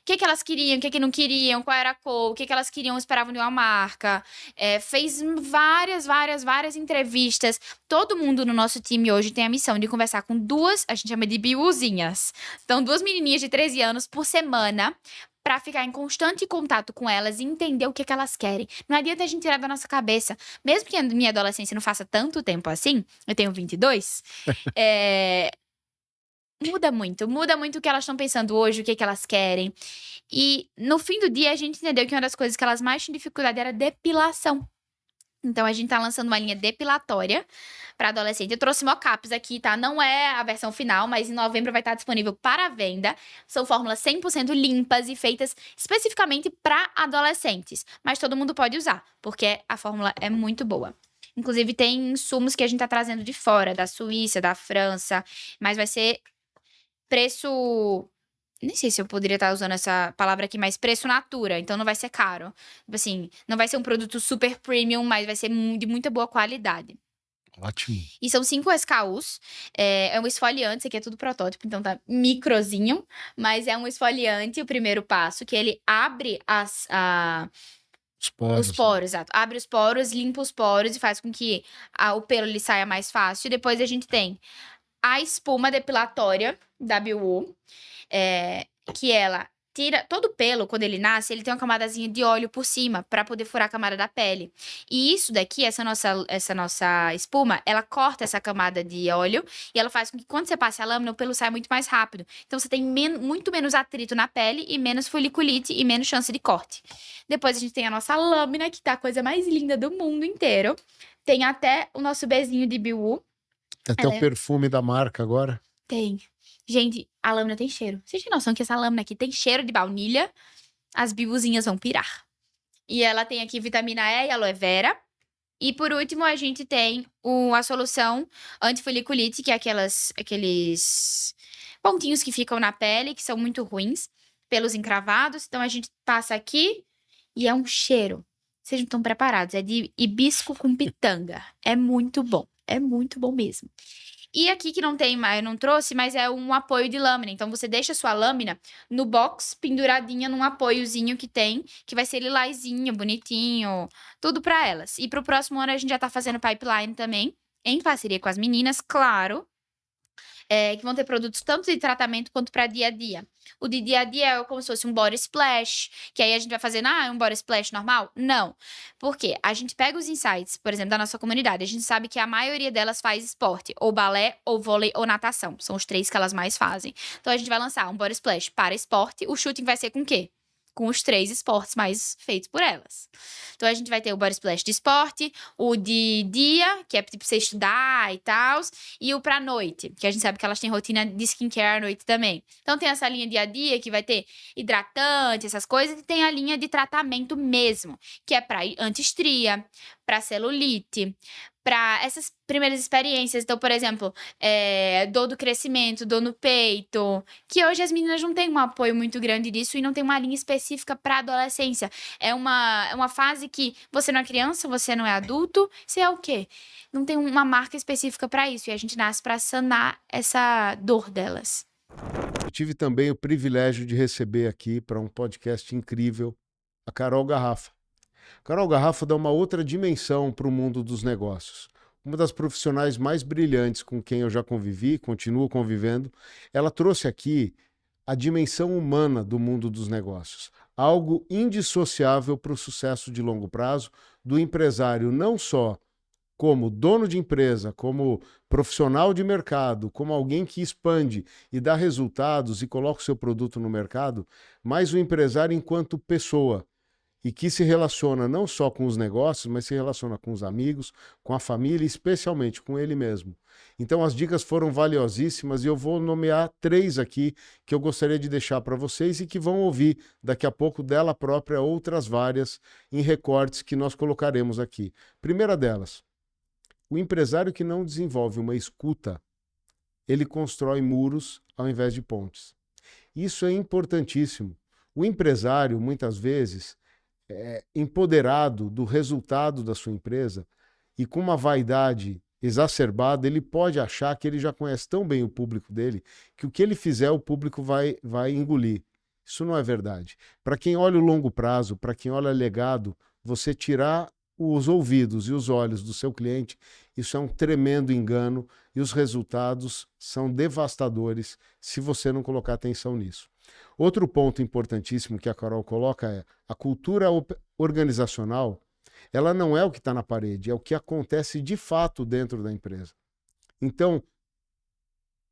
O que elas queriam, o que não queriam, qual era a cor, o que elas queriam, esperavam de uma marca. Fez várias entrevistas. Todo mundo no nosso time hoje tem a missão de conversar com a gente chama de biuzinhas. Então, 2 menininhas de 13 anos por semana, pra ficar em constante contato com elas e entender o que elas querem. Não adianta a gente tirar da nossa cabeça. Mesmo que a minha adolescência não faça tanto tempo assim, eu tenho 22, muda muito o que elas estão pensando hoje, o que elas querem. E no fim do dia, a gente entendeu que uma das coisas que elas mais tinham dificuldade era depilação. Então, a gente tá lançando uma linha depilatória para adolescente. Eu trouxe mockups aqui, tá? Não é a versão final, mas em novembro vai estar disponível para venda. São fórmulas 100% limpas e feitas especificamente para adolescentes. Mas todo mundo pode usar, porque a fórmula é muito boa. Inclusive, tem insumos que a gente tá trazendo de fora, da Suíça, da França. Mas vai ser preço... Nem sei se eu poderia estar usando essa palavra aqui, mas preço natura, então não vai ser caro. Tipo assim, não vai ser um produto super premium, mas vai ser de muita boa qualidade. Ótimo. E são 5 SKUs. É um esfoliante, isso aqui é tudo protótipo, então tá microzinho. Mas é um esfoliante, o primeiro passo, que ele abre os poros, exato. Abre os poros, limpa os poros e faz com que o pelo ele saia mais fácil. Depois a gente tem a espuma depilatória da BioWoo, que ela tira todo o pelo, quando ele nasce, ele tem uma camadazinha de óleo por cima para poder furar a camada da pele. E isso daqui, essa nossa espuma, ela corta essa camada de óleo e ela faz com que quando você passe a lâmina, o pelo saia muito mais rápido. Então você tem muito menos atrito na pele e menos foliculite e menos chance de corte. Depois a gente tem a nossa lâmina, que tá a coisa mais linda do mundo inteiro. Tem até o nosso bezinho de BioWoo. Tem até o perfume da marca agora. Tem. Gente, a lâmina tem cheiro. Vocês têm noção que essa lâmina aqui tem cheiro de baunilha? As bibuzinhas vão pirar. E ela tem aqui vitamina E e aloe vera. E por último, a gente tem a solução antifoliculite, que é aqueles pontinhos que ficam na pele, que são muito ruins, pelos encravados. Então a gente passa aqui e é um cheiro. Vocês não estão preparados. É de hibisco com pitanga. É muito bom. É muito bom mesmo. E aqui que não tem, eu não trouxe, mas é um apoio de lâmina. Então, você deixa a sua lâmina no box, penduradinha num apoiozinho que tem, que vai ser lilazinho, bonitinho, tudo pra elas. E pro próximo ano a gente já tá fazendo pipeline também, em parceria com as meninas, claro. Que vão ter produtos tanto de tratamento quanto para dia a dia. O de dia a dia é como se fosse um body splash, que aí a gente vai fazer, um body splash normal? Não. Por quê? A gente pega os insights, por exemplo, da nossa comunidade, a gente sabe que a maioria delas faz esporte, ou balé, ou vôlei, ou natação. São os 3 que elas mais fazem. Então a gente vai lançar um body splash para esporte, o shooting vai ser com o quê? Com os 3 esportes mais feitos por elas. Então, a gente vai ter o body splash de esporte, o de dia, que é tipo você estudar e tal, e o pra noite, que a gente sabe que elas têm rotina de skincare à noite também. Então, tem essa linha dia a dia, que vai ter hidratante, essas coisas, e tem a linha de tratamento mesmo, que é pra anti-estria, pra celulite, para essas primeiras experiências. Então, por exemplo, dor do crescimento, dor no peito, que hoje as meninas não têm um apoio muito grande disso e não tem uma linha específica para adolescência. É uma fase que você não é criança, você não é adulto, você é o quê? Não tem uma marca específica para isso e a gente nasce para sanar essa dor delas. Eu tive também o privilégio de receber aqui para um podcast incrível a Carol Garrafa. Carol Garrafa dá uma outra dimensão para o mundo dos negócios. Uma das profissionais mais brilhantes com quem eu já convivi, continuo convivendo, ela trouxe aqui a dimensão humana do mundo dos negócios. Algo indissociável para o sucesso de longo prazo do empresário, não só como dono de empresa, como profissional de mercado, como alguém que expande e dá resultados e coloca o seu produto no mercado, mas o empresário enquanto pessoa. E que se relaciona não só com os negócios, mas se relaciona com os amigos, com a família e especialmente com ele mesmo. Então as dicas foram valiosíssimas e eu vou nomear 3 aqui que eu gostaria de deixar para vocês e que vão ouvir daqui a pouco dela própria outras várias em recortes que nós colocaremos aqui. Primeira delas, o empresário que não desenvolve uma escuta, ele constrói muros ao invés de pontes. Isso é importantíssimo. O empresário, muitas vezes, empoderado do resultado da sua empresa e com uma vaidade exacerbada, ele pode achar que ele já conhece tão bem o público dele que o que ele fizer o público vai engolir. Isso não é verdade. Para quem olha o longo prazo, para quem olha legado, você tirar os ouvidos e os olhos do seu cliente, isso é um tremendo engano e os resultados são devastadores se você não colocar atenção nisso. Outro ponto importantíssimo que a Carol coloca é a cultura organizacional, ela não é o que está na parede, é o que acontece de fato dentro da empresa. Então,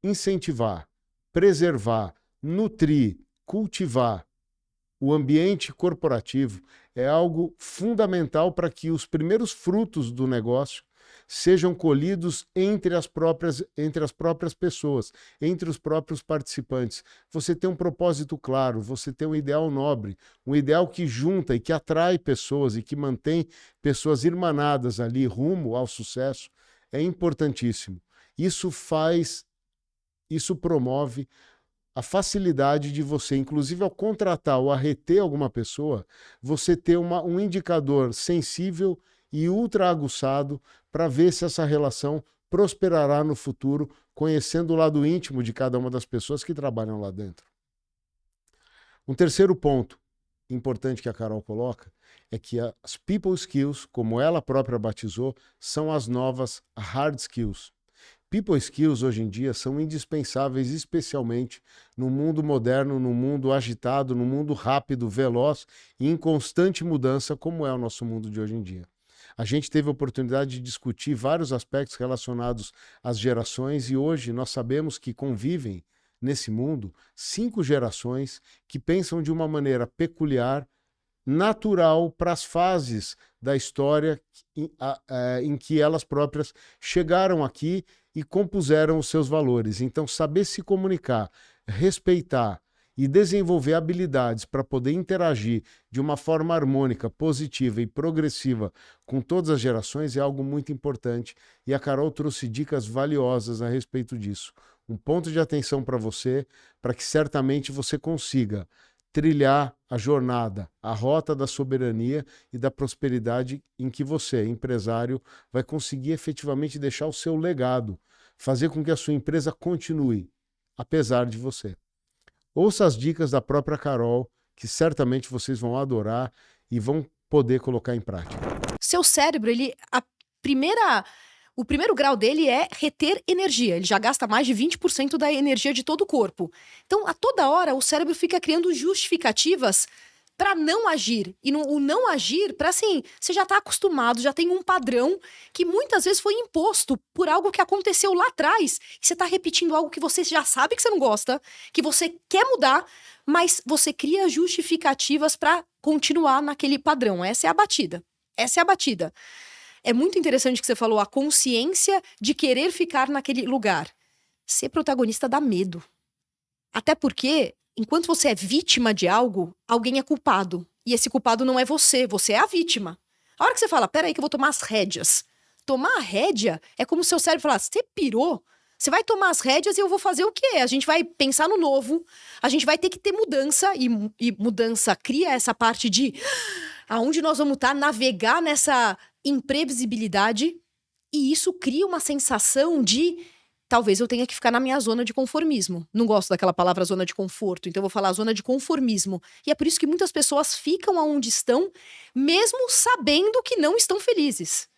incentivar, preservar, nutrir, cultivar o ambiente corporativo é algo fundamental para que os primeiros frutos do negócio sejam colhidos entre as próprias pessoas, entre os próprios participantes. Você tem um propósito claro, você tem um ideal nobre, um ideal que junta e que atrai pessoas e que mantém pessoas irmanadas ali rumo ao sucesso, é importantíssimo. Isso promove a facilidade de você, inclusive ao contratar ou a reter alguma pessoa, você ter um indicador sensível e ultra aguçado para ver se essa relação prosperará no futuro, conhecendo o lado íntimo de cada uma das pessoas que trabalham lá dentro. Um terceiro ponto importante que a Carol coloca é que as people skills, como ela própria batizou, são as novas hard skills. People skills hoje em dia são indispensáveis, especialmente no mundo moderno, no mundo agitado, no mundo rápido, veloz e em constante mudança, como é o nosso mundo de hoje em dia. A gente teve a oportunidade de discutir vários aspectos relacionados às gerações e hoje nós sabemos que convivem nesse mundo 5 gerações que pensam de uma maneira peculiar, natural para as fases da história em que elas próprias chegaram aqui e compuseram os seus valores. Então, saber se comunicar, respeitar e desenvolver habilidades para poder interagir de uma forma harmônica, positiva e progressiva com todas as gerações é algo muito importante. E a Carol trouxe dicas valiosas a respeito disso. Um ponto de atenção para você, para que certamente você consiga trilhar a jornada, a rota da soberania e da prosperidade em que você, empresário, vai conseguir efetivamente deixar o seu legado, fazer com que a sua empresa continue, apesar de você. Ouça as dicas da própria Carol, que certamente vocês vão adorar e vão poder colocar em prática. Seu cérebro, o primeiro grau dele é reter energia. Ele já gasta mais de 20% da energia de todo o corpo. Então, a toda hora, o cérebro fica criando justificativas para não agir. E o não agir, para assim, você já está acostumado, já tem um padrão que muitas vezes foi imposto por algo que aconteceu lá atrás. E você está repetindo algo que você já sabe que você não gosta, que você quer mudar, mas você cria justificativas para continuar naquele padrão. Essa é a batida. Essa é a batida. É muito interessante que você falou a consciência de querer ficar naquele lugar. Ser protagonista dá medo. Até porque, enquanto você é vítima de algo, alguém é culpado. E esse culpado não é você é a vítima. A hora que você fala, peraí que eu vou tomar as rédeas. Tomar a rédea é como se o seu cérebro falasse, você pirou? Você vai tomar as rédeas e eu vou fazer o quê? A gente vai pensar no novo, a gente vai ter que ter mudança, e mudança cria essa parte de aonde nós vamos estar, navegar nessa imprevisibilidade, e isso cria uma sensação de talvez eu tenha que ficar na minha zona de conformismo. Não gosto daquela palavra zona de conforto, então eu vou falar zona de conformismo. E é por isso que muitas pessoas ficam aonde estão, mesmo sabendo que não estão felizes.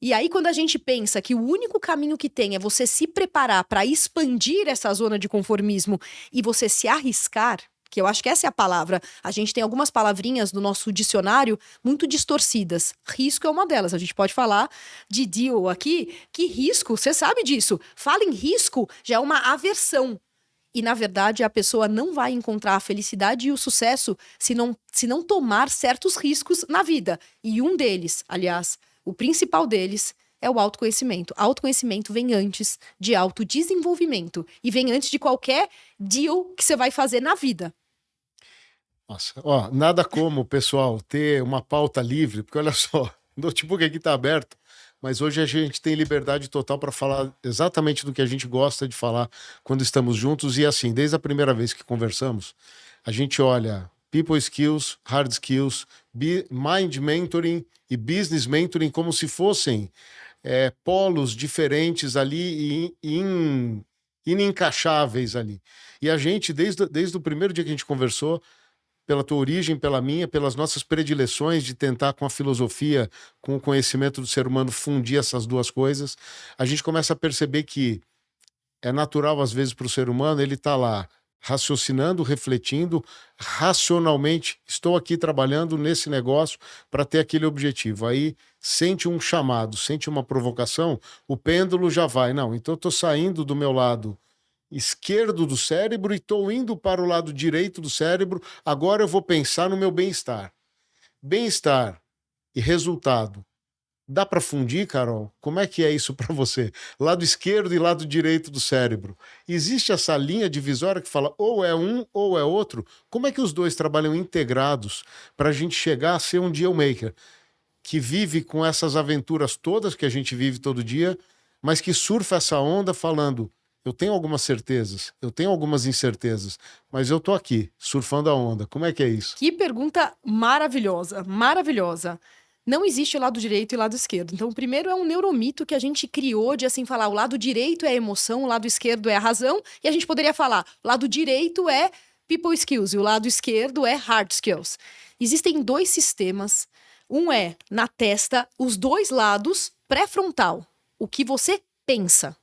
E aí, quando a gente pensa que o único caminho que tem é você se preparar para expandir essa zona de conformismo e você se arriscar, que eu acho que essa é a palavra. A gente tem algumas palavrinhas no nosso dicionário muito distorcidas. Risco é uma delas. A gente pode falar de deal aqui, que risco, você sabe disso. Fala em risco, já é uma aversão. E, na verdade, a pessoa não vai encontrar a felicidade e o sucesso se não tomar certos riscos na vida. E um deles, aliás, o principal deles, é o autoconhecimento. Autoconhecimento vem antes de autodesenvolvimento. E vem antes de qualquer deal que você vai fazer na vida. Nossa, ó, nada como, pessoal, ter uma pauta livre, porque olha só, o notebook aqui está aberto, mas hoje a gente tem liberdade total para falar exatamente do que a gente gosta de falar quando estamos juntos. E assim, desde a primeira vez que conversamos, a gente olha people skills, hard skills, mind mentoring e business mentoring como se fossem polos diferentes ali e inencaixáveis ali. E a gente, desde o primeiro dia que a gente conversou, pela tua origem, pela minha, pelas nossas predileções de tentar com a filosofia, com o conhecimento do ser humano fundir essas duas coisas, a gente começa a perceber que é natural às vezes para o ser humano, ele tá lá raciocinando, refletindo, racionalmente, estou aqui trabalhando nesse negócio para ter aquele objetivo. Aí sente um chamado, sente uma provocação, o pêndulo já vai. Não, então eu estou saindo do meu lado esquerdo do cérebro e estou indo para o lado direito do cérebro, agora eu vou pensar no meu bem-estar. Bem-estar e resultado. Dá para fundir, Carol? Como é que é isso para você? Lado esquerdo e lado direito do cérebro. Existe essa linha divisória que fala ou é um ou é outro? Como é que os dois trabalham integrados para a gente chegar a ser um deal maker que vive com essas aventuras todas que a gente vive todo dia, mas que surfa essa onda falando: eu tenho algumas certezas, eu tenho algumas incertezas, mas eu tô aqui, surfando a onda. Como é que é isso? Que pergunta maravilhosa, maravilhosa. Não existe o lado direito e o lado esquerdo. Então, o primeiro é um neuromito que a gente criou de assim falar, o lado direito é a emoção, o lado esquerdo é a razão, e a gente poderia falar, o lado direito é people skills e o lado esquerdo é hard skills. Existem 2 sistemas, um é na testa, os 2 lados, pré-frontal, o que você pensa.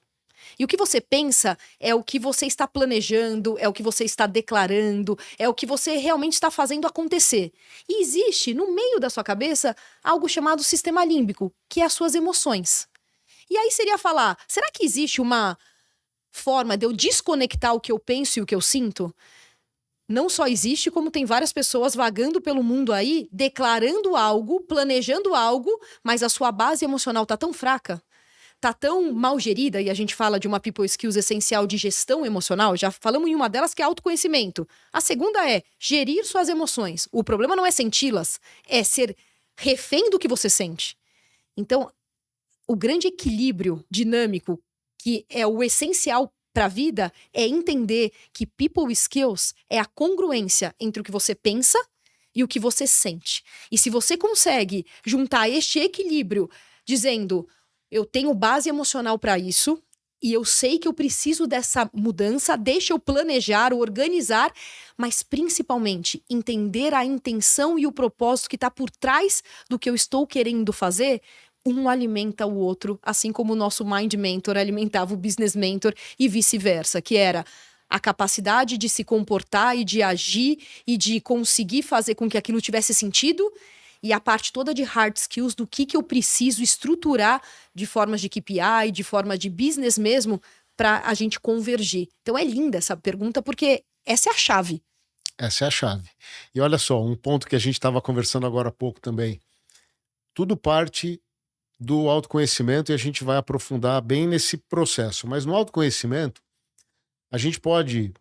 E o que você pensa é o que você está planejando, é o que você está declarando, é o que você realmente está fazendo acontecer. E existe, no meio da sua cabeça, algo chamado sistema límbico, que é as suas emoções. E aí seria falar, será que existe uma forma de eu desconectar o que eu penso e o que eu sinto? Não só existe, como tem várias pessoas vagando pelo mundo aí, declarando algo, planejando algo, mas a sua base emocional tá tão fraca, tá tão mal gerida, e a gente fala de uma people skills essencial de gestão emocional, já falamos em uma delas que é autoconhecimento. A segunda é gerir suas emoções. O problema não é senti-las, é ser refém do que você sente. Então, o grande equilíbrio dinâmico, que é o essencial para a vida, é entender que people skills é a congruência entre o que você pensa e o que você sente. E se você consegue juntar este equilíbrio dizendo, eu tenho base emocional para isso e eu sei que eu preciso dessa mudança, deixa eu planejar, organizar, mas principalmente entender a intenção e o propósito que está por trás do que eu estou querendo fazer, um alimenta o outro, assim como o nosso Mind Mentor alimentava o Business Mentor e vice-versa, que era a capacidade de se comportar e de agir e de conseguir fazer com que aquilo tivesse sentido, e a parte toda de hard skills do que eu preciso estruturar de formas de KPI, de forma de business mesmo, para a gente convergir. Então é linda essa pergunta, porque essa é a chave. Essa é a chave. E olha só, um ponto que a gente estava conversando agora há pouco também. Tudo parte do autoconhecimento e a gente vai aprofundar bem nesse processo. Mas no autoconhecimento, a gente pode,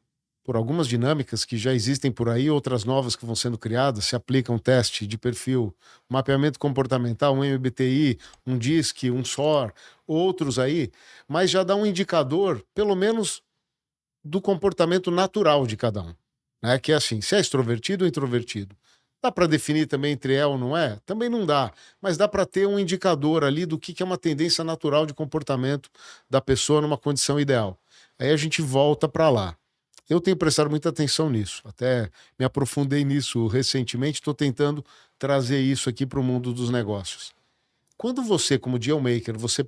por algumas dinâmicas que já existem por aí, outras novas que vão sendo criadas, se aplica um teste de perfil, um mapeamento comportamental, um MBTI, um DISC, um SOR, outros aí, mas já dá um indicador, pelo menos, do comportamento natural de cada um. Né? Que é assim, se é extrovertido ou introvertido. Dá para definir também entre é ou não é? Também não dá, mas dá para ter um indicador ali do que é uma tendência natural de comportamento da pessoa numa condição ideal. Aí a gente volta para lá. Eu tenho prestado muita atenção nisso, até me aprofundei nisso recentemente, estou tentando trazer isso aqui para o mundo dos negócios. Quando você, como dealmaker, você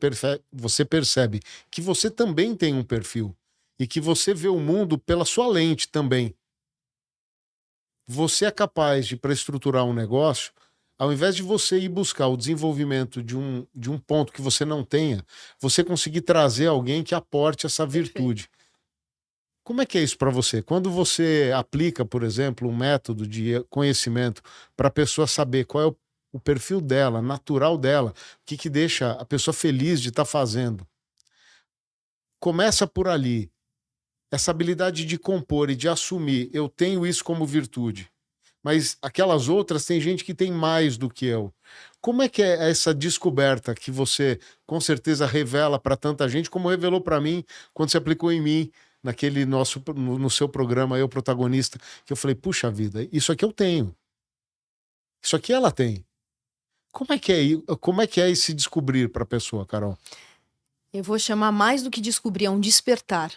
percebe que você também tem um perfil e que você vê o mundo pela sua lente também, você é capaz de, para estruturar um negócio, ao invés de você ir buscar o desenvolvimento de um ponto que você não tenha, você conseguir trazer alguém que aporte essa virtude. Como é que é isso para você? Quando você aplica, por exemplo, um método de conhecimento para a pessoa saber qual é o perfil dela, natural dela, o que deixa a pessoa feliz de estar fazendo. Começa por ali. Essa habilidade de compor e de assumir, eu tenho isso como virtude, mas aquelas outras tem gente que tem mais do que eu. Como é que é essa descoberta que você com certeza revela para tanta gente, como revelou para mim quando você aplicou em mim, naquele no seu programa, Eu Protagonista, que eu falei, puxa vida, isso aqui eu tenho. Isso aqui ela tem. Como é que é esse descobrir para a pessoa, Carol? Eu vou chamar mais do que descobrir, é um despertar.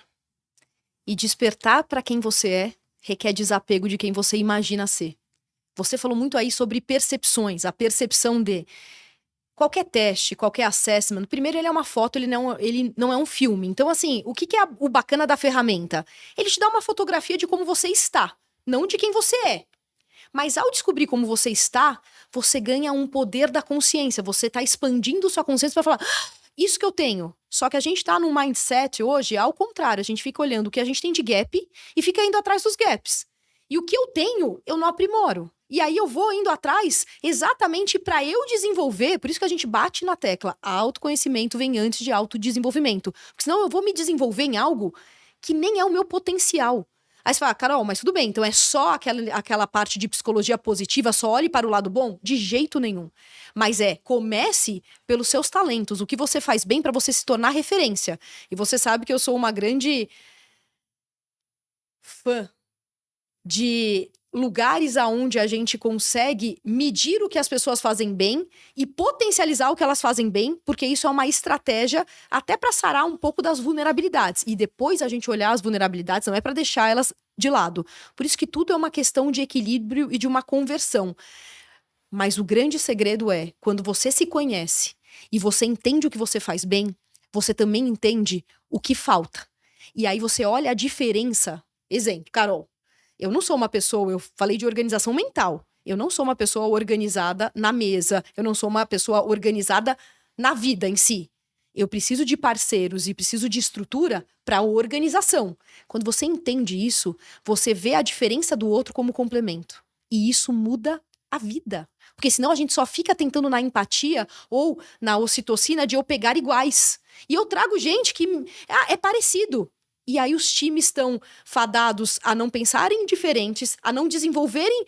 E despertar para quem você é requer desapego de quem você imagina ser. Você falou muito aí sobre percepções, a percepção de qualquer teste, qualquer assessment. Primeiro, ele é uma foto, ele não é um filme. Então, assim, o que é o bacana da ferramenta? Ele te dá uma fotografia de como você está, não de quem você é. Mas ao descobrir como você está, você ganha um poder da consciência. Você está expandindo sua consciência para falar, isso que eu tenho. Só que a gente tá num mindset hoje, ao contrário, a gente fica olhando o que a gente tem de gap e fica indo atrás dos gaps. E o que eu tenho, eu não aprimoro. E aí eu vou indo atrás exatamente para eu desenvolver, por isso que a gente bate na tecla, autoconhecimento vem antes de autodesenvolvimento. Porque senão eu vou me desenvolver em algo que nem é o meu potencial. Aí você fala, Carol, mas tudo bem, então é só aquela parte de psicologia positiva, só olhe para o lado bom? De jeito nenhum. Mas comece pelos seus talentos, o que você faz bem para você se tornar referência. E você sabe que eu sou uma grande fã de lugares aonde a gente consegue medir o que as pessoas fazem bem e potencializar o que elas fazem bem, porque isso é uma estratégia até para sarar um pouco das vulnerabilidades. E depois a gente olhar as vulnerabilidades, não é para deixar elas de lado. Por isso que tudo é uma questão de equilíbrio e de uma conversão. Mas o grande segredo é, quando você se conhece e você entende o que você faz bem, você também entende o que falta. E aí você olha a diferença. Exemplo, Carol. Eu não sou uma pessoa, eu falei de organização mental. Eu não sou uma pessoa organizada na mesa. Eu não sou uma pessoa organizada na vida em si. Eu preciso de parceiros e preciso de estrutura para organização. Quando você entende isso, você vê a diferença do outro como complemento. E isso muda a vida. Porque senão a gente só fica tentando na empatia ou na ocitocina de eu pegar iguais. E eu trago gente que é parecido. E aí os times estão fadados a não pensarem diferentes, a não desenvolverem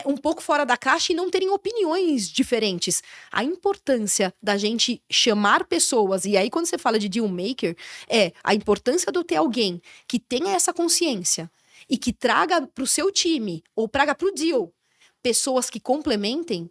um pouco fora da caixa e não terem opiniões diferentes. A importância da gente chamar pessoas, e aí quando você fala de deal maker, a importância de eu ter alguém que tenha essa consciência e que traga para o seu time, ou traga para o deal, pessoas que complementem,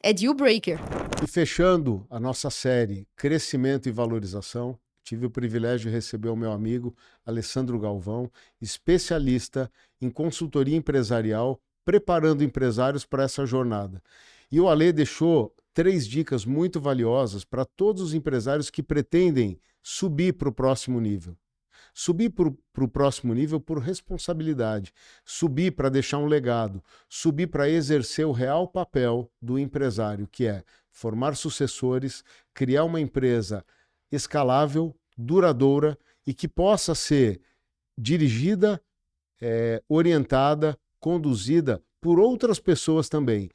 é deal breaker. E fechando a nossa série Crescimento e Valorização, tive o privilégio de receber o meu amigo Alessandro Galvão, especialista em consultoria empresarial, preparando empresários para essa jornada. E o Ale deixou 3 dicas muito valiosas para todos os empresários que pretendem subir para o próximo nível. Subir para o próximo nível por responsabilidade, subir para deixar um legado, subir para exercer o real papel do empresário, que é formar sucessores, criar uma empresa escalável, duradoura e que possa ser dirigida, orientada, conduzida por outras pessoas também,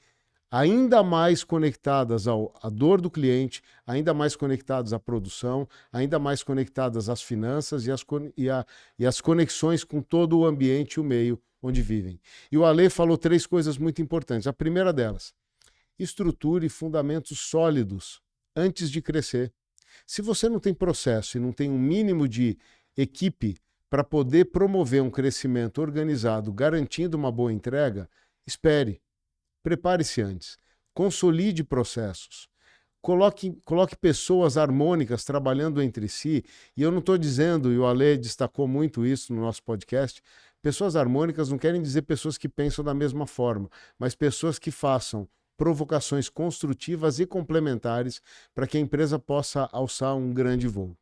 ainda mais conectadas à dor do cliente, ainda mais conectadas à produção, ainda mais conectadas às finanças e às conexões com todo o ambiente e o meio onde vivem. E o Ale falou 3 coisas muito importantes. A primeira delas, estruture fundamentos sólidos antes de crescer. Se você não tem processo e não tem um mínimo de equipe para poder promover um crescimento organizado, garantindo uma boa entrega, espere. Prepare-se antes, consolide processos, coloque pessoas harmônicas trabalhando entre si, e eu não estou dizendo, e o Ale destacou muito isso no nosso podcast, pessoas harmônicas não querem dizer pessoas que pensam da mesma forma, mas pessoas que façam provocações construtivas e complementares para que a empresa possa alçar um grande voo.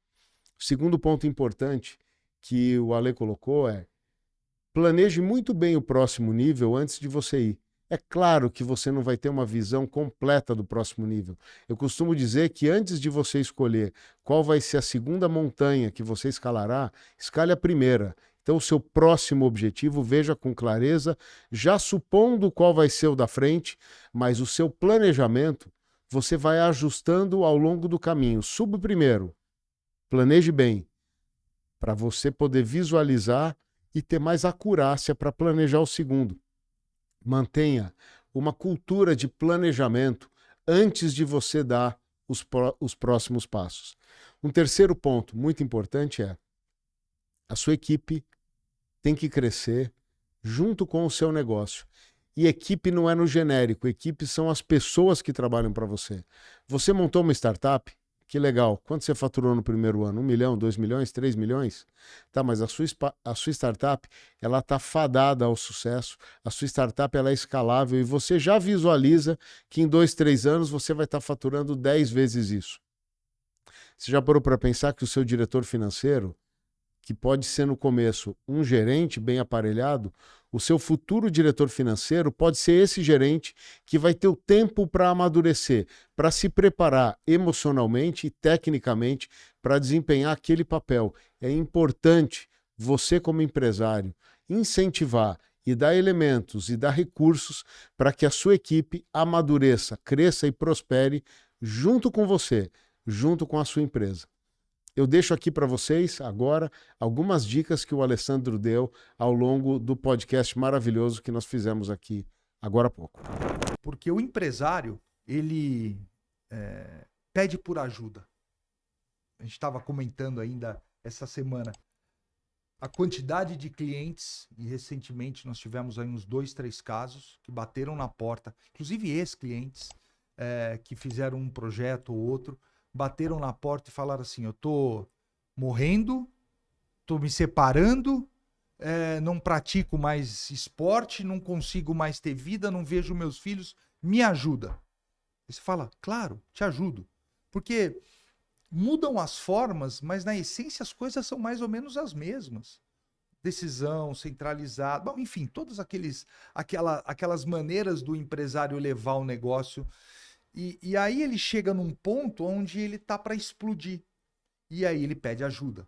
O segundo ponto importante que o Ale colocou é: planeje muito bem o próximo nível antes de você ir. É claro que você não vai ter uma visão completa do próximo nível. Eu costumo dizer que antes de você escolher qual vai ser a segunda montanha que você escalará, escale a primeira. Então, o seu próximo objetivo, veja com clareza, já supondo qual vai ser o da frente, mas o seu planejamento você vai ajustando ao longo do caminho. Suba primeiro, planeje bem, para você poder visualizar e ter mais acurácia para planejar o segundo. Mantenha uma cultura de planejamento antes de você dar os próximos passos. Um terceiro ponto muito importante é: a sua equipe tem que crescer junto com o seu negócio. E equipe não é no genérico, equipe são as pessoas que trabalham para você. Você montou uma startup? Que legal. Quanto você faturou no primeiro ano? 1 milhão, 2 milhões, 3 milhões? Tá, mas a sua startup, ela está fadada ao sucesso. A sua startup, ela é escalável e você já visualiza que em 2, 3 anos você vai estar faturando 10 vezes isso. Você já parou para pensar que o seu diretor financeiro, que pode ser no começo um gerente bem aparelhado, o seu futuro diretor financeiro pode ser esse gerente que vai ter o tempo para amadurecer, para se preparar emocionalmente e tecnicamente para desempenhar aquele papel. É importante você, como empresário, incentivar e dar elementos e dar recursos para que a sua equipe amadureça, cresça e prospere junto com você, junto com a sua empresa. Eu deixo aqui para vocês, agora, algumas dicas que o Alessandro deu ao longo do podcast maravilhoso que nós fizemos aqui agora há pouco. Porque o empresário, ele pede por ajuda. A gente estava comentando ainda essa semana. a quantidade de clientes, e recentemente nós tivemos aí uns 2, 3 casos que bateram na porta, inclusive ex-clientes que fizeram um projeto ou outro, bateram na porta e falaram assim, eu tô morrendo, tô me separando, não pratico mais esporte, não consigo mais ter vida, não vejo meus filhos, me ajuda. Aí você fala, claro, te ajudo. Porque mudam as formas, mas na essência as coisas são mais ou menos as mesmas. Decisão, centralizada, bom, enfim, todas aquelas maneiras do empresário levar o negócio. E aí ele chega num ponto onde ele tá para explodir. E aí ele pede ajuda.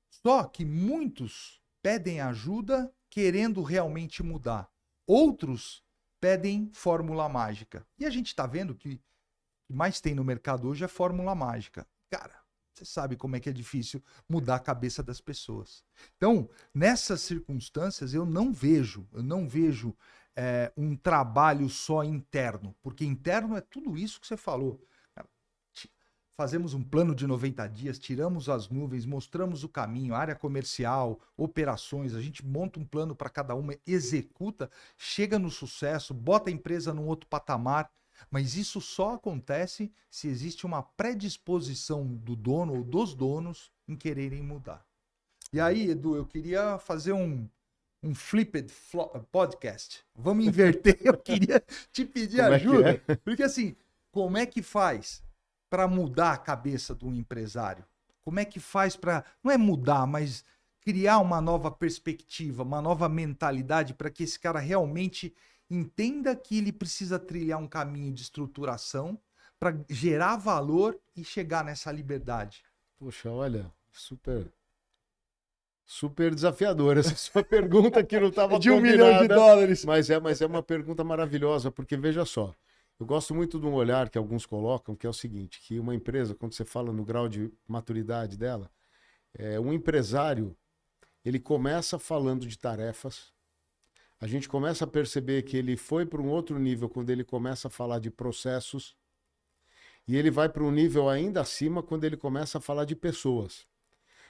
Só que muitos pedem ajuda querendo realmente mudar. Outros pedem fórmula mágica. E a gente está vendo que o que mais tem no mercado hoje é fórmula mágica. Cara, você sabe como é que é difícil mudar a cabeça das pessoas. Então, nessas circunstâncias, eu não vejo um trabalho só interno. Porque interno é tudo isso que você falou. Fazemos um plano de 90 dias, tiramos as nuvens, mostramos o caminho, área comercial, operações, a gente monta um plano para cada uma, executa, chega no sucesso, bota a empresa num outro patamar, mas isso só acontece se existe uma predisposição do dono ou dos donos em quererem mudar. E aí, Edu, eu queria fazer um flipped podcast. Vamos inverter, eu queria te pedir ajuda, porque assim, como é que faz para mudar a cabeça do empresário? Como é que faz para, não é mudar, mas criar uma nova perspectiva, uma nova mentalidade para que esse cara realmente entenda que ele precisa trilhar um caminho de estruturação para gerar valor e chegar nessa liberdade? Poxa, olha, super desafiadora essa sua pergunta que não estava de $1 milhão. Mas é uma pergunta maravilhosa, porque veja só, eu gosto muito de um olhar que alguns colocam, que é o seguinte, que uma empresa, quando você fala no grau de maturidade dela, um empresário, ele começa falando de tarefas, a gente começa a perceber que ele foi para um outro nível quando ele começa a falar de processos, e ele vai para um nível ainda acima quando ele começa a falar de pessoas.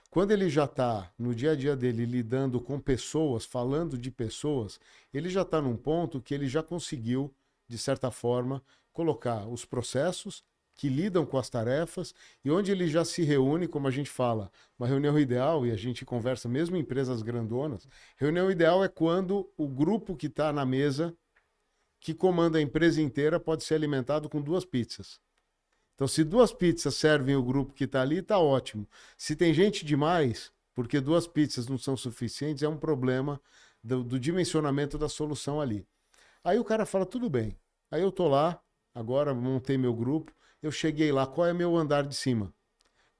Quando ele já está no dia a dia dele lidando com pessoas, falando de pessoas, ele já está num ponto que ele já conseguiu, de certa forma, colocar os processos que lidam com as tarefas e onde ele já se reúne, como a gente fala, uma reunião ideal, e a gente conversa mesmo em empresas grandonas, reunião ideal é quando o grupo que está na mesa, que comanda a empresa inteira, pode ser alimentado com 2 pizzas. Então, se 2 pizzas servem o grupo que está ali, está ótimo. Se tem gente demais, porque 2 pizzas não são suficientes, é um problema do dimensionamento da solução ali. Aí o cara fala, tudo bem. Aí eu tô lá, agora montei meu grupo, eu cheguei lá, qual é meu andar de cima?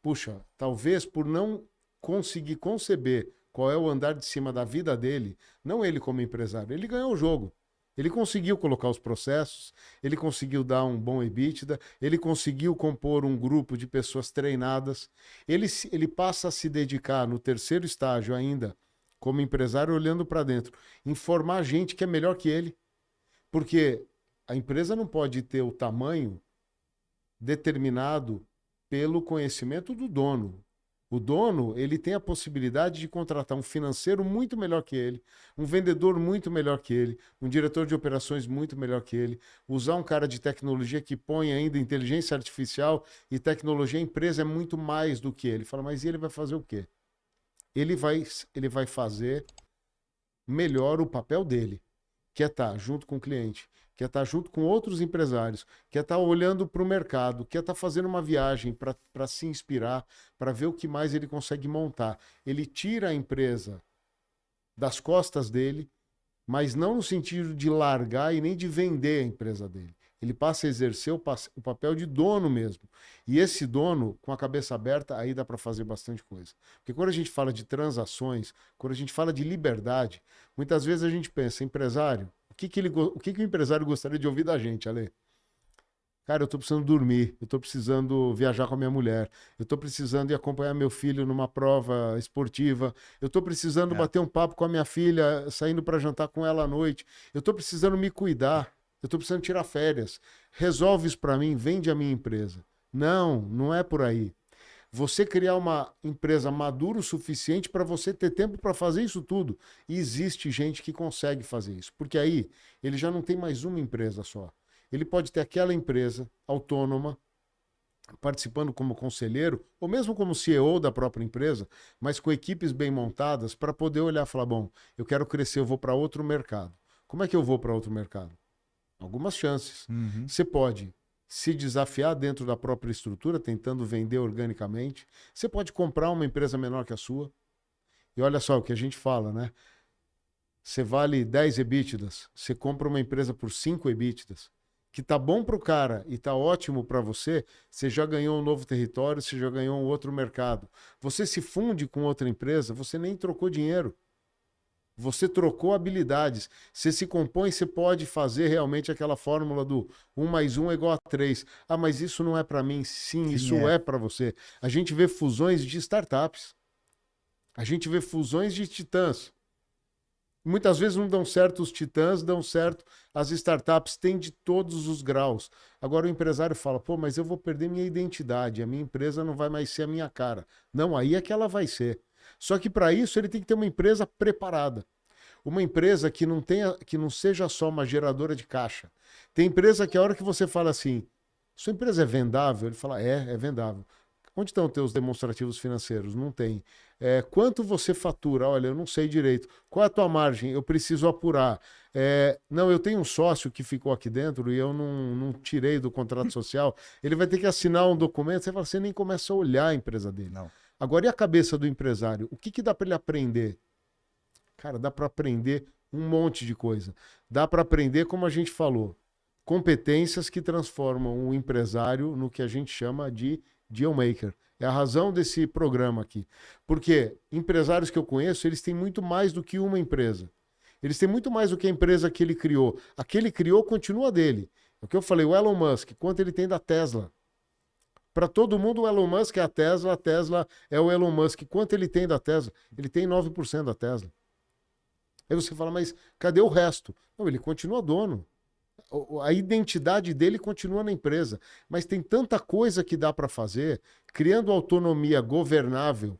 Puxa, talvez por não conseguir conceber qual é o andar de cima da vida dele, não ele como empresário, ele ganhou o jogo. Ele conseguiu colocar os processos, ele conseguiu dar um bom EBITDA, ele conseguiu compor um grupo de pessoas treinadas, ele passa a se dedicar no 3º estágio ainda, como empresário, olhando para dentro, informar gente que é melhor que ele. Porque a empresa não pode ter o tamanho determinado pelo conhecimento do dono. O dono, ele tem a possibilidade de contratar um financeiro muito melhor que ele, um vendedor muito melhor que ele, um diretor de operações muito melhor que ele, usar um cara de tecnologia que põe ainda inteligência artificial e tecnologia, a empresa é muito mais do que ele. Fala, mas e ele vai fazer o quê? Ele vai fazer melhor o papel dele, que é estar junto com o cliente, que é estar junto com outros empresários, que é estar olhando para o mercado, que é estar fazendo uma viagem para se inspirar, para ver o que mais ele consegue montar. Ele tira a empresa das costas dele, mas não no sentido de largar e nem de vender a empresa dele. Ele passa a exercer o papel de dono mesmo. E esse dono, com a cabeça aberta, aí dá para fazer bastante coisa. Porque quando a gente fala de transações, quando a gente fala de liberdade, muitas vezes a gente pensa, empresário, o que o empresário gostaria de ouvir da gente, Ale? Cara, eu tô precisando dormir, eu tô precisando viajar com a minha mulher, eu tô precisando ir acompanhar meu filho numa prova esportiva, eu tô precisando bater um papo com a minha filha, saindo para jantar com ela à noite, eu tô precisando me cuidar, eu tô precisando tirar férias. Resolve isso para mim, vende a minha empresa. Não é por aí. Você criar uma empresa madura o suficiente para você ter tempo para fazer isso tudo. E existe gente que consegue fazer isso. Porque aí ele já não tem mais uma empresa só. Ele pode ter aquela empresa autônoma, participando como conselheiro, ou mesmo como CEO da própria empresa, mas com equipes bem montadas para poder olhar e falar, bom, eu quero crescer, eu vou para outro mercado. Como é que eu vou para outro mercado? Algumas chances. Uhum. Você pode se desafiar dentro da própria estrutura, tentando vender organicamente. Você pode comprar uma empresa menor que a sua. E olha só o que a gente fala, né? Você vale 10 EBITDAs, você compra uma empresa por 5 EBITDAs, que tá bom para o cara e tá ótimo para você, você já ganhou um novo território, você já ganhou um outro mercado. Você se funde com outra empresa, você nem trocou dinheiro. Você trocou habilidades. Você se compõe, você pode fazer realmente aquela fórmula do 1 mais 1 é igual a 3. Ah, mas isso não é para mim. Sim, isso é para você. A gente vê fusões de startups. A gente vê fusões de titãs. Muitas vezes não dão certo os titãs, dão certo as startups. Tem de todos os graus. Agora o empresário fala, pô, mas eu vou perder minha identidade. A minha empresa não vai mais ser a minha cara. Não, aí é que ela vai ser. Só que para isso ele tem que ter uma empresa preparada. Uma empresa que não seja só uma geradora de caixa. Tem empresa que a hora que você fala assim, sua empresa é vendável? Ele fala, é vendável. Onde estão os teus demonstrativos financeiros? Não tem. Quanto você fatura? Olha, eu não sei direito. Qual é a tua margem? Eu preciso apurar. Não, eu tenho um sócio que ficou aqui dentro e eu não tirei do contrato social. Ele vai ter que assinar um documento. Você fala, você nem começa a olhar a empresa dele. Não. Agora, e a cabeça do empresário? O que dá para ele aprender? Cara, dá para aprender um monte de coisa. Dá para aprender, como a gente falou, competências que transformam o empresário no que a gente chama de deal maker. É a razão desse programa aqui. Porque empresários que eu conheço, eles têm muito mais do que uma empresa. Eles têm muito mais do que a empresa que ele criou. A que ele criou continua dele. É o que eu falei, o Elon Musk, quanto ele tem da Tesla? Para todo mundo, o Elon Musk é a Tesla é o Elon Musk. Quanto ele tem da Tesla? Ele tem 9% da Tesla. Aí você fala, mas cadê o resto? Não, ele continua dono. A identidade dele continua na empresa. Mas tem tanta coisa que dá para fazer, criando autonomia governável,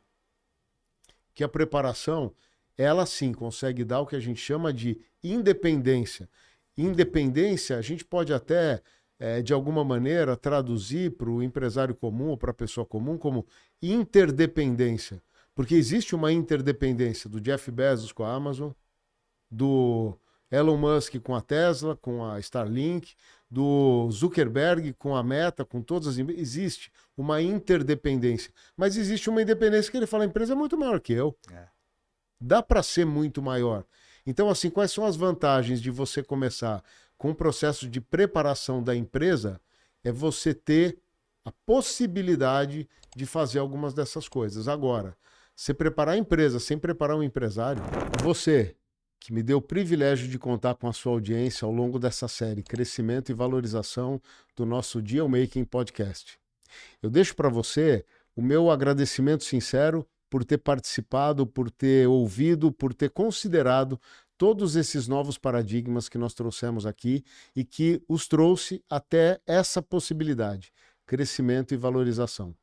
que a preparação, ela sim consegue dar o que a gente chama de independência. Independência, a gente pode até... de alguma maneira, traduzir para o empresário comum ou para a pessoa comum como interdependência. Porque existe uma interdependência do Jeff Bezos com a Amazon, do Elon Musk com a Tesla, com a Starlink, do Zuckerberg com a Meta, com todas as empresas. Existe uma interdependência. Mas existe uma independência que ele fala, a empresa é muito maior que eu. Dá para ser muito maior. Então, assim, quais são as vantagens de você começar com o processo de preparação da empresa? É você ter a possibilidade de fazer algumas dessas coisas. Agora, você preparar a empresa sem preparar um empresário, você que me deu o privilégio de contar com a sua audiência ao longo dessa série Crescimento e Valorização do nosso Deal Making Podcast. Eu deixo para você o meu agradecimento sincero por ter participado, por ter ouvido, por ter considerado todos esses novos paradigmas que nós trouxemos aqui e que os trouxe até essa possibilidade, crescimento e valorização.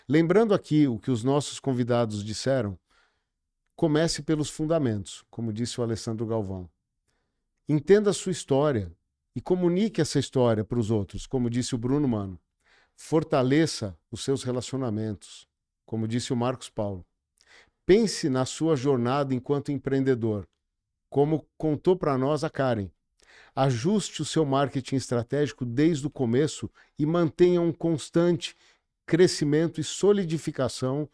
Lembrando aqui o que os nossos convidados disseram, comece pelos fundamentos, como disse o Alessandro Galvão. Entenda a sua história e comunique essa história para os outros, como disse o Bruno Mano. Fortaleça os seus relacionamentos, como disse o Marcos Paulo. Pense na sua jornada enquanto empreendedor, como contou para nós a Karen. Ajuste o seu marketing estratégico desde o começo e mantenha um constante crescimento e solidificação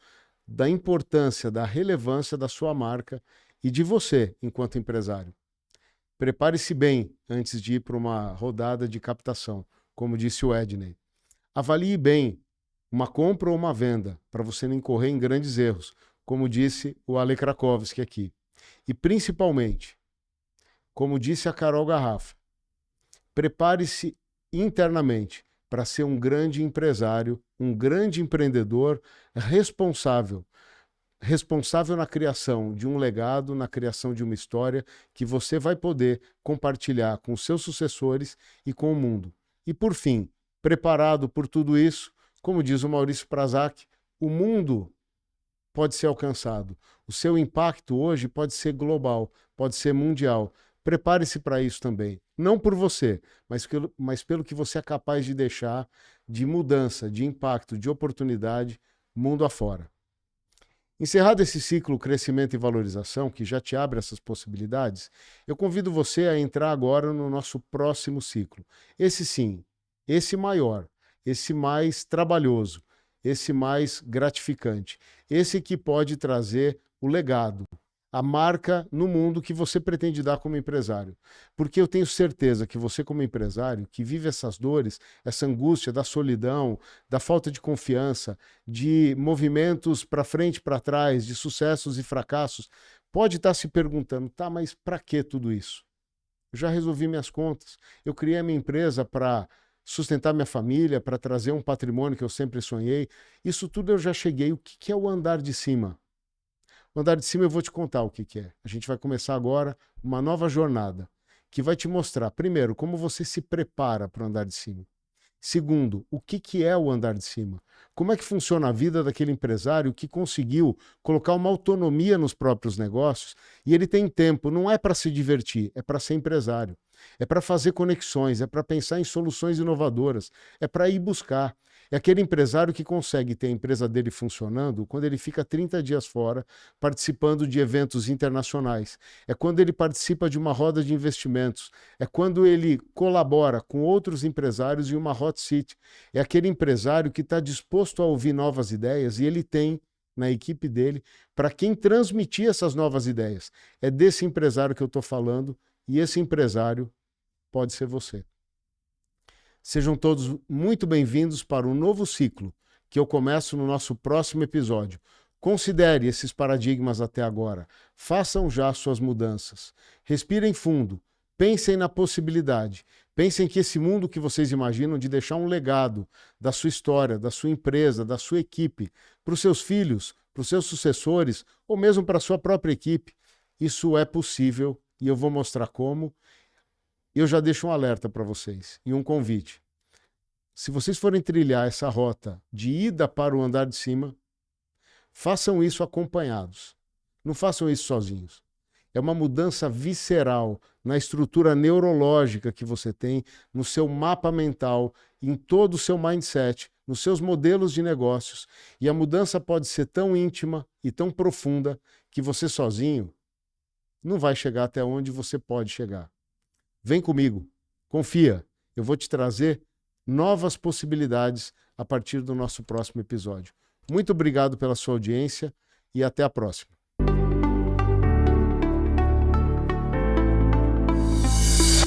da importância, da relevância da sua marca e de você enquanto empresário. Prepare-se bem antes de ir para uma rodada de captação, como disse o Edney. Avalie bem uma compra ou uma venda, para você não incorrer em grandes erros, como disse o Ale Krakowski aqui. E principalmente, como disse a Carol Garrafa, prepare-se internamente para ser um grande empresário, um grande empreendedor responsável na criação de um legado, na criação de uma história que você vai poder compartilhar com os seus sucessores e com o mundo. E por fim, preparado por tudo isso, como diz o Maurício Prazak, O mundo pode ser alcançado. O seu impacto hoje pode ser global, pode ser mundial. Prepare-se para isso também. Não por você, mas pelo que você é capaz de deixar de mudança, de impacto, de oportunidade, mundo afora. Encerrado esse ciclo crescimento e valorização, que já te abre essas possibilidades, eu convido você a entrar agora no nosso próximo ciclo. Esse sim, esse maior, esse mais trabalhoso, esse mais gratificante, esse que pode trazer o legado, a marca no mundo que você pretende dar como empresário. Porque eu tenho certeza que você, como empresário, que vive essas dores, essa angústia da solidão, da falta de confiança, de movimentos para frente e para trás, de sucessos e fracassos, pode estar se perguntando, tá, mas para que tudo isso? Eu já resolvi minhas contas, eu criei a minha empresa para sustentar minha família, para trazer um patrimônio que eu sempre sonhei. Isso tudo eu já cheguei. O que é o andar de cima? O andar de cima eu vou te contar o que é. A gente vai começar agora uma nova jornada que vai te mostrar, primeiro, como você se prepara para o andar de cima. Segundo, o que é o andar de cima? Como é que funciona a vida daquele empresário que conseguiu colocar uma autonomia nos próprios negócios e ele tem tempo, não é para se divertir, é para ser empresário. É para fazer conexões, é para pensar em soluções inovadoras, é para ir buscar. É aquele empresário que consegue ter a empresa dele funcionando quando ele fica 30 dias fora, participando de eventos internacionais. É quando ele participa de uma roda de investimentos. É quando ele colabora com outros empresários em uma hot seat. É aquele empresário que está disposto a ouvir novas ideias e ele tem na equipe dele para quem transmitir essas novas ideias. É desse empresário que eu estou falando e esse empresário pode ser você. Sejam todos muito bem-vindos para um novo ciclo que eu começo no nosso próximo episódio. Considere esses paradigmas até agora. Façam já suas mudanças. Respirem fundo. Pensem na possibilidade. Pensem que esse mundo que vocês imaginam de deixar um legado da sua história, da sua empresa, da sua equipe, para os seus filhos, para os seus sucessores, ou mesmo para a sua própria equipe, isso é possível e eu vou mostrar como. Eu já deixo um alerta para vocês e um convite. Se vocês forem trilhar essa rota de ida para o andar de cima, façam isso acompanhados. Não façam isso sozinhos. É uma mudança visceral na estrutura neurológica que você tem, no seu mapa mental, em todo o seu mindset, nos seus modelos de negócios. E a mudança pode ser tão íntima e tão profunda que você sozinho não vai chegar até onde você pode chegar. Vem comigo, confia, eu vou te trazer novas possibilidades a partir do nosso próximo episódio. Muito obrigado pela sua audiência e até a próxima.